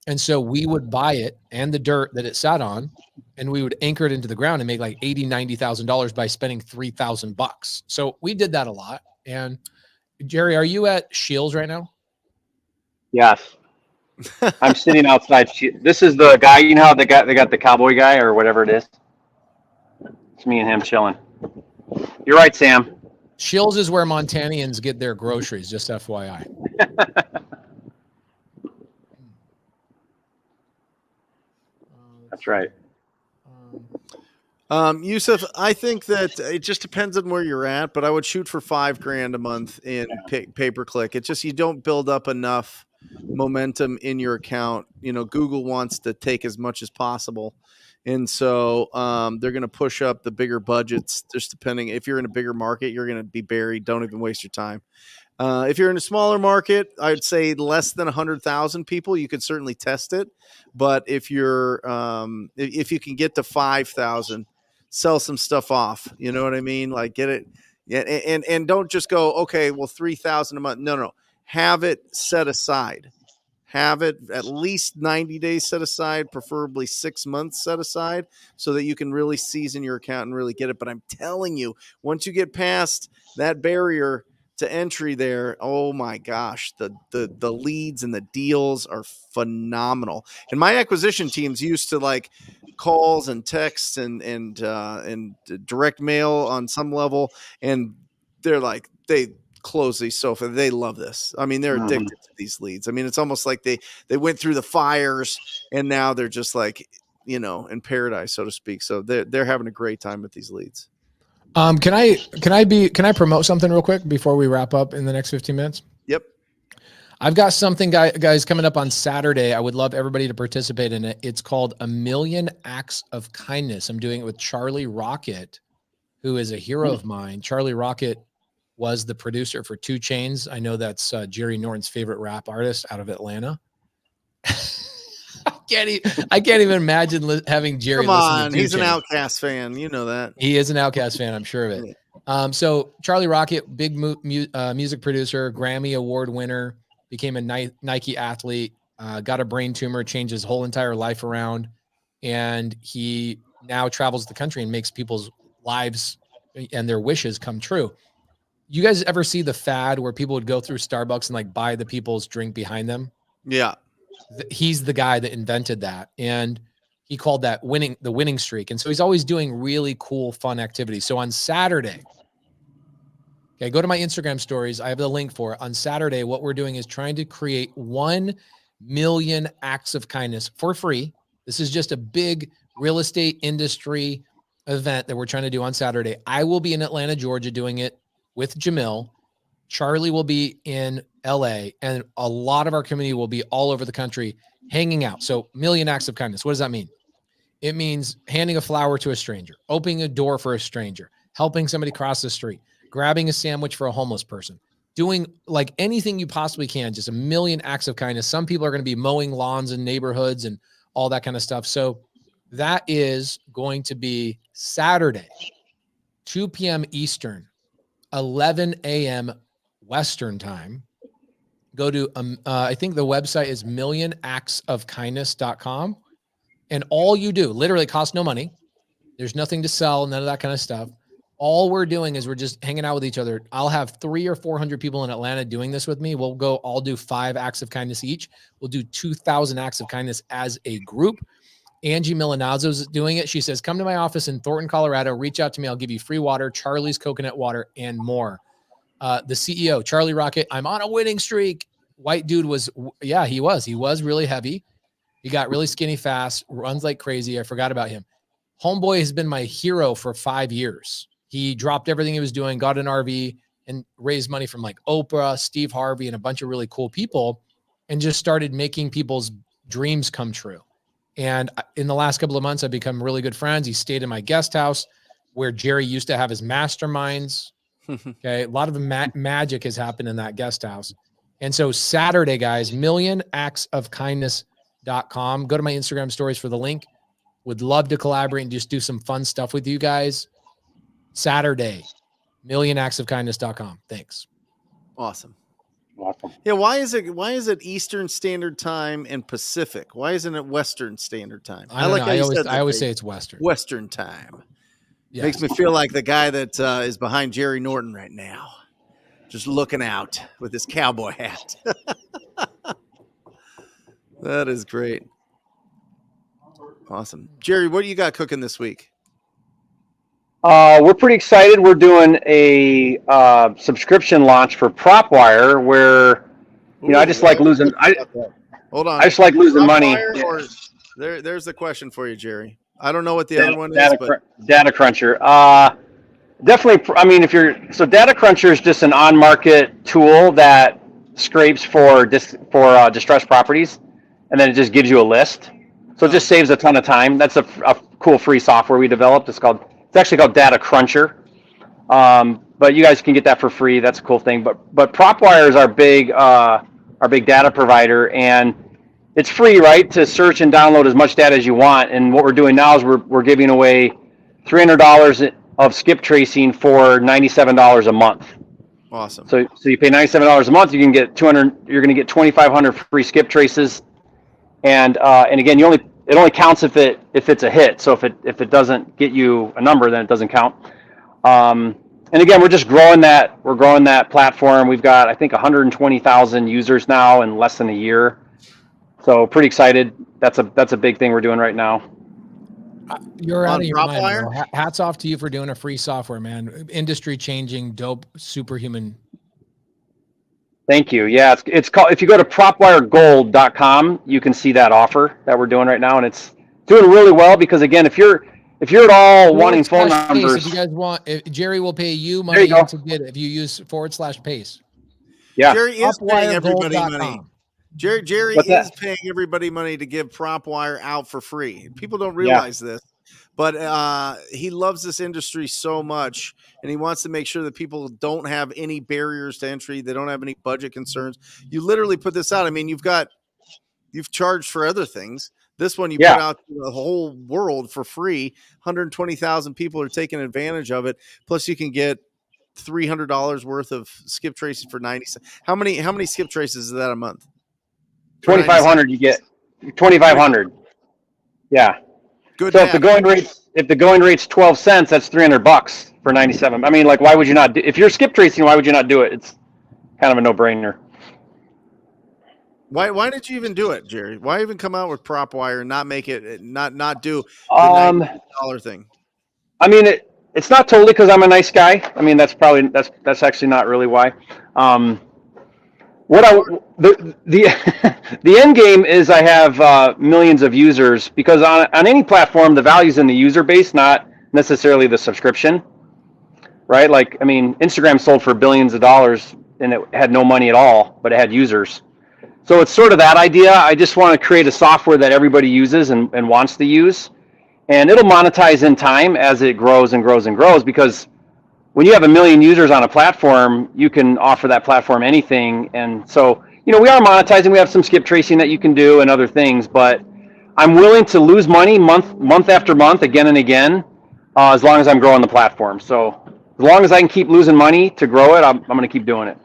And so we would buy it and the dirt that it sat on, and we would anchor it into the ground and make like $80,000, $90,000 by spending $3,000. So we did that a lot. And Jerry, are you at Shields right now? Yes. I'm sitting outside. This is the guy, how they got the cowboy guy or whatever it is. It's me and him chilling. You're right, Sam. Shields is where Montanians get their groceries, just FYI. That's right. Yusuf, I think that it just depends on where you're at, but I would shoot for $5,000 a month in pay-per-click. It's just, you don't build up enough momentum in your account. Google wants to take as much as possible. And so they're going to push up the bigger budgets, just depending. If you're in a bigger market, you're going to be buried. Don't even waste your time. If you're in a smaller market, I'd say less than 100,000 people, you could certainly test it. But if you're, if you can get to 5,000, sell some stuff off. You know what I mean? Like, get it. Yeah. And don't just go, okay, well, 3,000 a month. No. Have it set aside. Have it at least 90 days set aside, preferably 6 months set aside, so that you can really season your account and really get it. But I'm telling you, once you get past that barrier to entry there, oh my gosh, the leads and the deals are phenomenal. And my acquisition teams used to like calls and texts and direct mail on some level, and they're like, they close these sofa. They love this. I mean, they're addicted to these leads. I mean, it's almost like they went through the fires and now they're just like, in paradise, so to speak. So they're having a great time with these leads. Can I promote something real quick before we wrap up in the next 15 minutes? Yep. I've got something, guys, coming up on Saturday. I would love everybody to participate in it. It's called A Million Acts of Kindness. I'm doing it with Charlie Rocket, who is a hero of mine. Charlie Rocket was the producer for 2 Chainz. I know that's Jerry Norton's favorite rap artist out of Atlanta. I can't even imagine having Jerry. Come on, listen to he's an Chainz. Outkast fan. You know that. He is an Outkast fan, I'm sure of it. So Charlie Rocket, big music producer, Grammy Award winner, became a Nike athlete, got a brain tumor, changed his whole entire life around. And he now travels the country and makes people's lives and their wishes come true. You guys ever see the fad where people would go through Starbucks and like buy the people's drink behind them? Yeah. He's the guy that invented that. And he called that the winning streak. And so he's always doing really cool, fun activities. So on Saturday, okay, go to my Instagram stories. I have the link for it. On Saturday, what we're doing is trying to create 1 million acts of kindness for free. This is just a big real estate industry event that we're trying to do on Saturday. I will be in Atlanta, Georgia, doing it with Jamil. Charlie will be in LA, and a lot of our community will be all over the country hanging out. So, million acts of kindness. What does that mean? It means handing a flower to a stranger, opening a door for a stranger, helping somebody cross the street, grabbing a sandwich for a homeless person, doing like anything you possibly can, just a million acts of kindness. Some people are going to be mowing lawns in neighborhoods and all that kind of stuff. So that is going to be Saturday, 2 p.m. Eastern, 11 a.m. Western time. Go to, I think the website is millionactsofkindness.com. And all you do, literally costs no money. There's nothing to sell, none of that kind of stuff. All we're doing is we're just hanging out with each other. I'll have 300 or 400 people in Atlanta doing this with me. We'll go all do 5 acts of kindness each. We'll do 2,000 acts of kindness as a group. Angie Milanazzo is doing it. She says, come to my office in Thornton, Colorado. Reach out to me. I'll give you free water, Charlie's coconut water, and more. The CEO, Charlie Rocket, I'm on a winning streak. White dude was, yeah, he was. He was really heavy. He got really skinny fast, runs like crazy. I forgot about him. Homeboy has been my hero for 5 years. He dropped everything he was doing, got an RV, and raised money from like Oprah, Steve Harvey, and a bunch of really cool people, and just started making people's dreams come true. And in the last couple of months, I've become really good friends. He stayed in my guest house where Jerry used to have his masterminds. Okay. A lot of the magic has happened in that guest house. And so Saturday, guys, millionactsofkindness.com. Go to my Instagram stories for the link. Would love to collaborate and just do some fun stuff with you guys. Saturday, millionactsofkindness.com. Thanks. Awesome. Awesome. Yeah. Why is it Eastern Standard Time and Pacific? Why isn't it Western Standard Time? I always say it's Western. Western time. Yeah. Makes me feel like the guy that is behind Jerry Norton right now, just looking out with his cowboy hat. That is great. Awesome. Jerry, what do you got cooking this week? We're pretty excited. We're doing a subscription launch for PropWire where, I just like losing. Hold on. I just like losing money. There's the question for you, Jerry. I don't know what the other one is, but Data Cruncher. Definitely. I mean, Data Cruncher is just an on-market tool that scrapes for distressed properties, and then it just gives you a list. So it just saves a ton of time. That's a cool free software we developed. It's actually called Data Cruncher. But you guys can get that for free. That's a cool thing. But PropWire is our big data provider, and it's free, right, to search and download as much data as you want. And what we're doing now is we're giving away $300 of skip tracing for $97 a month. Awesome. So you pay $97 a month, you can get $200. You're going to get 2,500 free skip traces. And again, it only counts if it's a hit. So if it doesn't get you a number, then it doesn't count. And again, we're just growing that. We're growing that platform. We've got, I think, 120,000 users now in less than a year. So pretty excited. That's a big thing we're doing right now. You're out of your mind, PropWire? bro. Hats off to you for doing a free software, man. Industry changing, dope, superhuman. Thank you. Yeah, it's called. If you go to propwiregold.com, you can see that offer that we're doing right now, and it's doing really well because again, if you're at all wanting phone numbers, if you guys want, Jerry will pay you money to get it if you use /pace. Yeah, Jerry is paying everybody money. PropWireGold.com. Jerry is paying everybody money to give PropWire out for free. People don't realize this, but he loves this industry so much, and he wants to make sure that people don't have any barriers to entry. They don't have any budget concerns. You literally put this out. I mean, you've charged for other things. This one you put out to the whole world for free. 120,000 people are taking advantage of it. Plus, you can get $300 worth of skip traces for 90 cents. How many skip traces is that a month? 2,500 you get 2,500. Yeah. Good. So if the going rate's 12 cents, that's $300 for 97. I mean, like, why would you not do, if you're skip tracing, why would you not do it? It's kind of a no-brainer. Why did you even do it, Jerry? Why even come out with prop wire and not make it not do the $90 thing? I mean, it's not totally because I'm a nice guy. I mean, that's actually not really why. The end game is I have millions of users, because on any platform the value's in the user base, not necessarily the subscription, right? Like, I mean, Instagram sold for billions of dollars and it had no money at all, but it had users. So it's sort of that idea. I just want to create a software that everybody uses and wants to use, and it'll monetize in time as it grows and grows and grows, because when you have 1 million users on a platform, you can offer that platform anything. And so, we are monetizing. We have some skip tracing that you can do and other things, but I'm willing to lose money month after month, again and again, as long as I'm growing the platform. So as long as I can keep losing money to grow it, I'm going to keep doing it.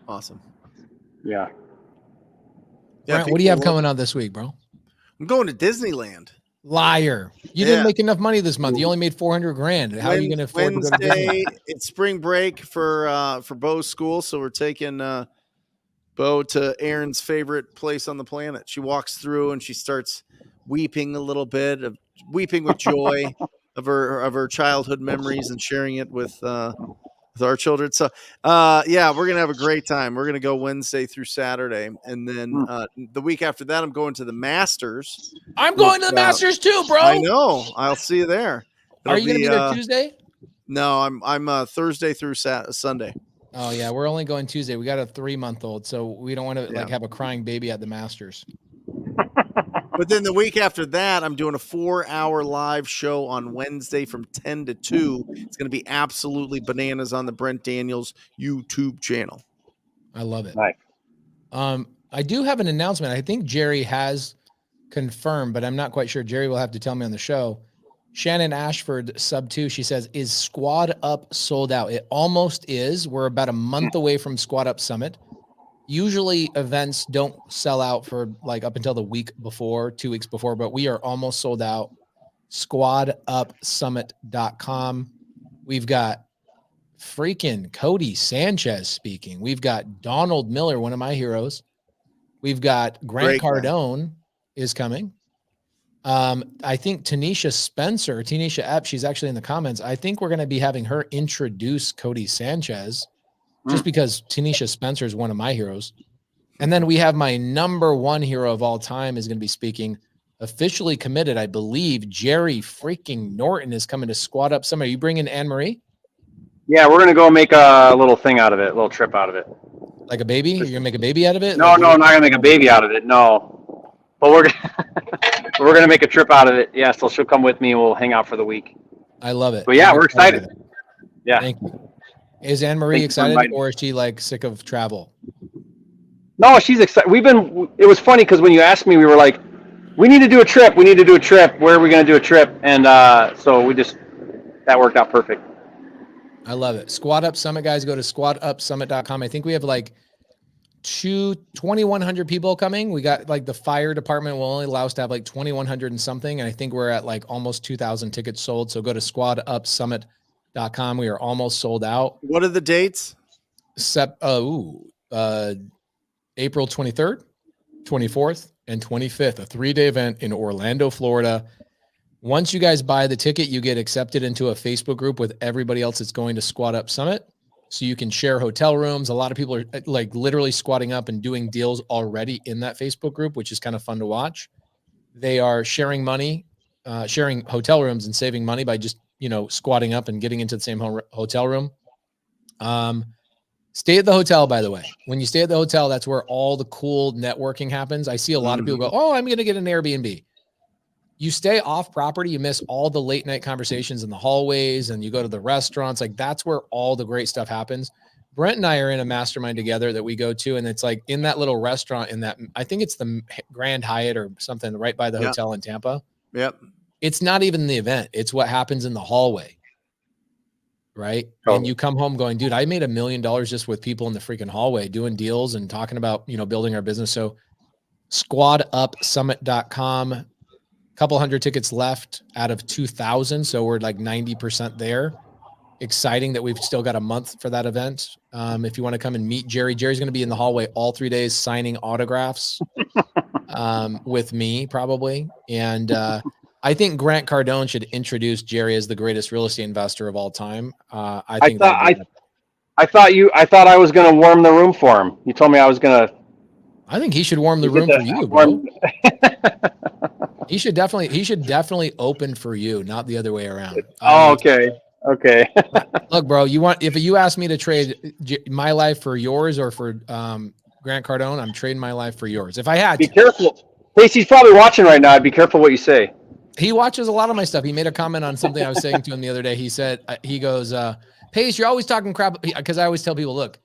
Awesome. Yeah. Brent, what do you have coming on this week, bro? I'm going to Disneyland. Liar. You didn't make enough money this month. You only made $400,000. How are you going to afford Wednesday, to go to Disney? It's spring break for Bo's school, so we're taking Bo to Erin's favorite place on the planet. She walks through and she starts weeping a little bit, weeping with joy of her childhood memories and sharing it with our children. So we're gonna have a great time. We're gonna go Wednesday through Saturday, and then the week after that I'm going to the Masters. I'm going to the Masters too, bro. I know. I'll see you there. Are you gonna be there Tuesday? No, I'm Thursday through Sunday. Oh yeah, we're only going Tuesday. We got a 3-month-old, so we don't want to have a crying baby at the Masters. But then the week after that, I'm doing a 4-hour live show on Wednesday from 10 to 2. It's going to be absolutely bananas on the Brent Daniels YouTube channel. I love it. Nice. I do have an announcement. I think Jerry has confirmed, but I'm not quite sure. Jerry will have to tell me on the show. Shannon Ashford, sub2, she says, is Squad Up sold out? It almost is. We're about a month away from Squad Up Summit. Usually events don't sell out for like up until the week before, 2 weeks before, but we are almost sold out. SquadUpSummit.com. We've got freaking Cody Sanchez speaking. We've got Donald Miller, one of my heroes. We've got Grant Cardone is coming. I think Tanisha Epps, she's actually in the comments. I think we're going to be having her introduce Cody Sanchez, just because Tanisha Spencer is one of my heroes. And then we have my number one hero of all time is going to be speaking, officially committed, I believe. Jerry freaking Norton is coming to Squad Up Summit. Are you bringing Anne-Marie? Yeah, we're going to go make a little thing out of it, a little trip out of it. Like a baby? You're going to make a baby out of it? No, I'm not going to make a baby out of it, no. But we're going to make a trip out of it. Yeah, so she'll come with me and we'll hang out for the week. I love it. But yeah, we're excited. Yeah. Thank you. Is Anne-Marie excited, or is she like sick of travel? No, she's excited. It was funny because when you asked me, we were like, we need to do a trip. Where are we going to do a trip? And so that worked out perfect. I love it. Squad Up Summit, guys, go to squadupsummit.com. I think we have like 2,100 people coming. We got like the fire department will only allow us to have like 2,100 and something. And I think we're at like almost 2,000 tickets sold. So go to squadupsummit.com. We are almost sold out. What are the dates? April 23rd, 24th, and 25th, a 3-day event in Orlando, Florida. Once you guys buy the ticket, you get accepted into a Facebook group with everybody else that's going to Squad Up Summit. So you can share hotel rooms. A lot of people are like literally squatting up and doing deals already in that Facebook group, which is kind of fun to watch. They are sharing money, sharing hotel rooms and saving money by just, squatting up and getting into the same hotel room. Stay at the hotel, by the way. When you stay at the hotel, that's where all the cool networking happens. I see a lot of people go, oh, I'm going to get an Airbnb. You stay off property, you miss all the late night conversations in the hallways, and you go to the restaurants. Like, that's where all the great stuff happens. Brent and I are in a mastermind together that we go to, and it's like in that little restaurant I think it's the Grand Hyatt or something right by the hotel in Tampa. Yep. It's not even the event. It's what happens in the hallway. Right. Oh. And you come home going, dude, I made $1 million just with people in the freaking hallway doing deals and talking about, building our business. So squadupsummit.com. Couple hundred tickets left out of 2,000. So we're like 90% there. Exciting that we've still got a month for that event. If you want to come and meet Jerry, Jerry's going to be in the hallway all 3 days signing autographs with me probably. And I think Grant Cardone should introduce Jerry as the greatest real estate investor of all time. I thought I was going to warm the room for him. You told me I was going to. I think he should warm the room for you, bro. He should definitely open for you, not the other way around. Okay. Look, bro, if you ask me to trade my life for yours or for Grant Cardone, I'm trading my life for yours. If I had to. Be careful. Casey's probably watching right now. Be careful what you say. He watches a lot of my stuff. He made a comment on something I was saying to him the other day. He said, he goes, Pace, you're always talking crap. Because I always tell people, look,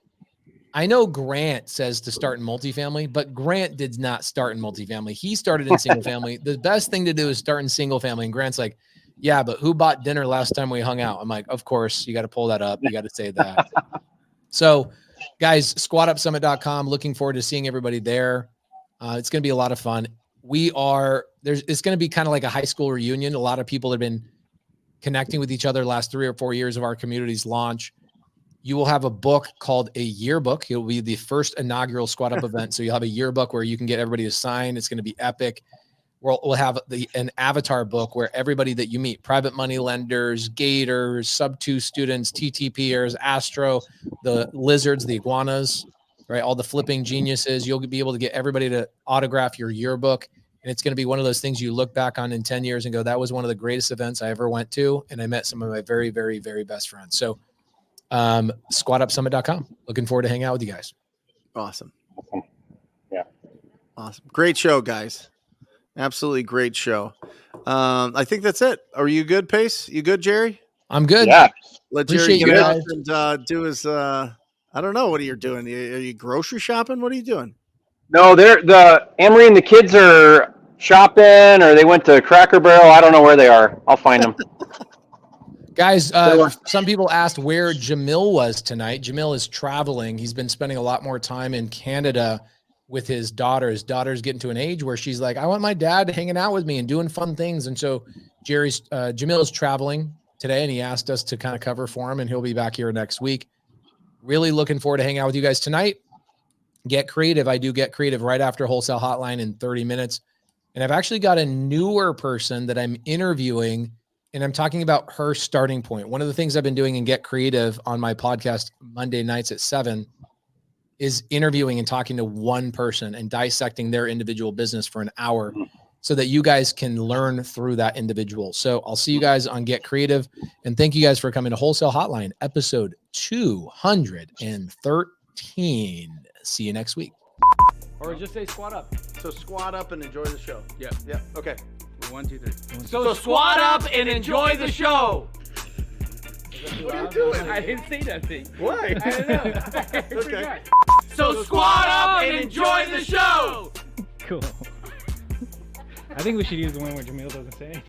I know Grant says to start in multifamily, but Grant did not start in multifamily. He started in single family. The best thing to do is start in single family. And Grant's like, yeah, but who bought dinner last time we hung out? I'm like, of course, you got to pull that up. You got to say that. So guys, squadupsummit.com. Looking forward to seeing everybody there. It's going to be a lot of fun. It's going to be kind of like a high school reunion. A lot of people have been connecting with each other the last 3 or 4 years of our community's launch. You will have a book called a yearbook. It will be the first inaugural Squad Up event. So you'll have a yearbook where you can get everybody to sign. It's going to be epic. We'll have an avatar book where everybody that you meet, private money lenders, gators, subto students, TTPers, Astro, the lizards, the iguanas, right? All the flipping geniuses. You'll be able to get everybody to autograph your yearbook. And it's going to be one of those things you look back on in 10 years and go, that was one of the greatest events I ever went to. And I met some of my very, very, very best friends. So squadupsummit.com. Looking forward to hang out with you guys. Awesome. Yeah. Awesome. Great show, guys. Absolutely great show. I think that's it. Are you good, Pace? You good, Jerry? I'm good. Yeah. Let Appreciate Jerry you get guys. up and do his, I don't know. What are you doing? Are you grocery shopping? What are you doing? No, Amory and the kids are shopping, or they went to Cracker Barrel. I don't know where they are. I'll find them. Guys, some people asked where Jamil was tonight. Jamil is traveling. He's been spending a lot more time in Canada with his daughter. His daughter's getting to an age where she's like, I want my dad hanging out with me and doing fun things. And so Jamil is traveling today, and he asked us to kind of cover for him, and he'll be back here next week. Really looking forward to hanging out with you guys tonight. Get creative. I do Get Creative right after Wholesale Hotline in 30 minutes. And I've actually got a newer person that I'm interviewing, and I'm talking about her starting point. One of the things I've been doing in Get Creative on my podcast Monday nights at 7 is interviewing and talking to one person and dissecting their individual business for an hour so that you guys can learn through that individual. So I'll see you guys on Get Creative. And thank you guys for coming to Wholesale Hotline, episode 213. See you next week. Or just say squat up. So squat up and enjoy the show. Yeah. Yeah. Okay. 1, 2, 3. So squat up and enjoy the show. What are you doing? I didn't say nothing. Why? I don't know. Okay. So squat up and enjoy the show. Cool. I think we should use the one where Jamil doesn't say anything.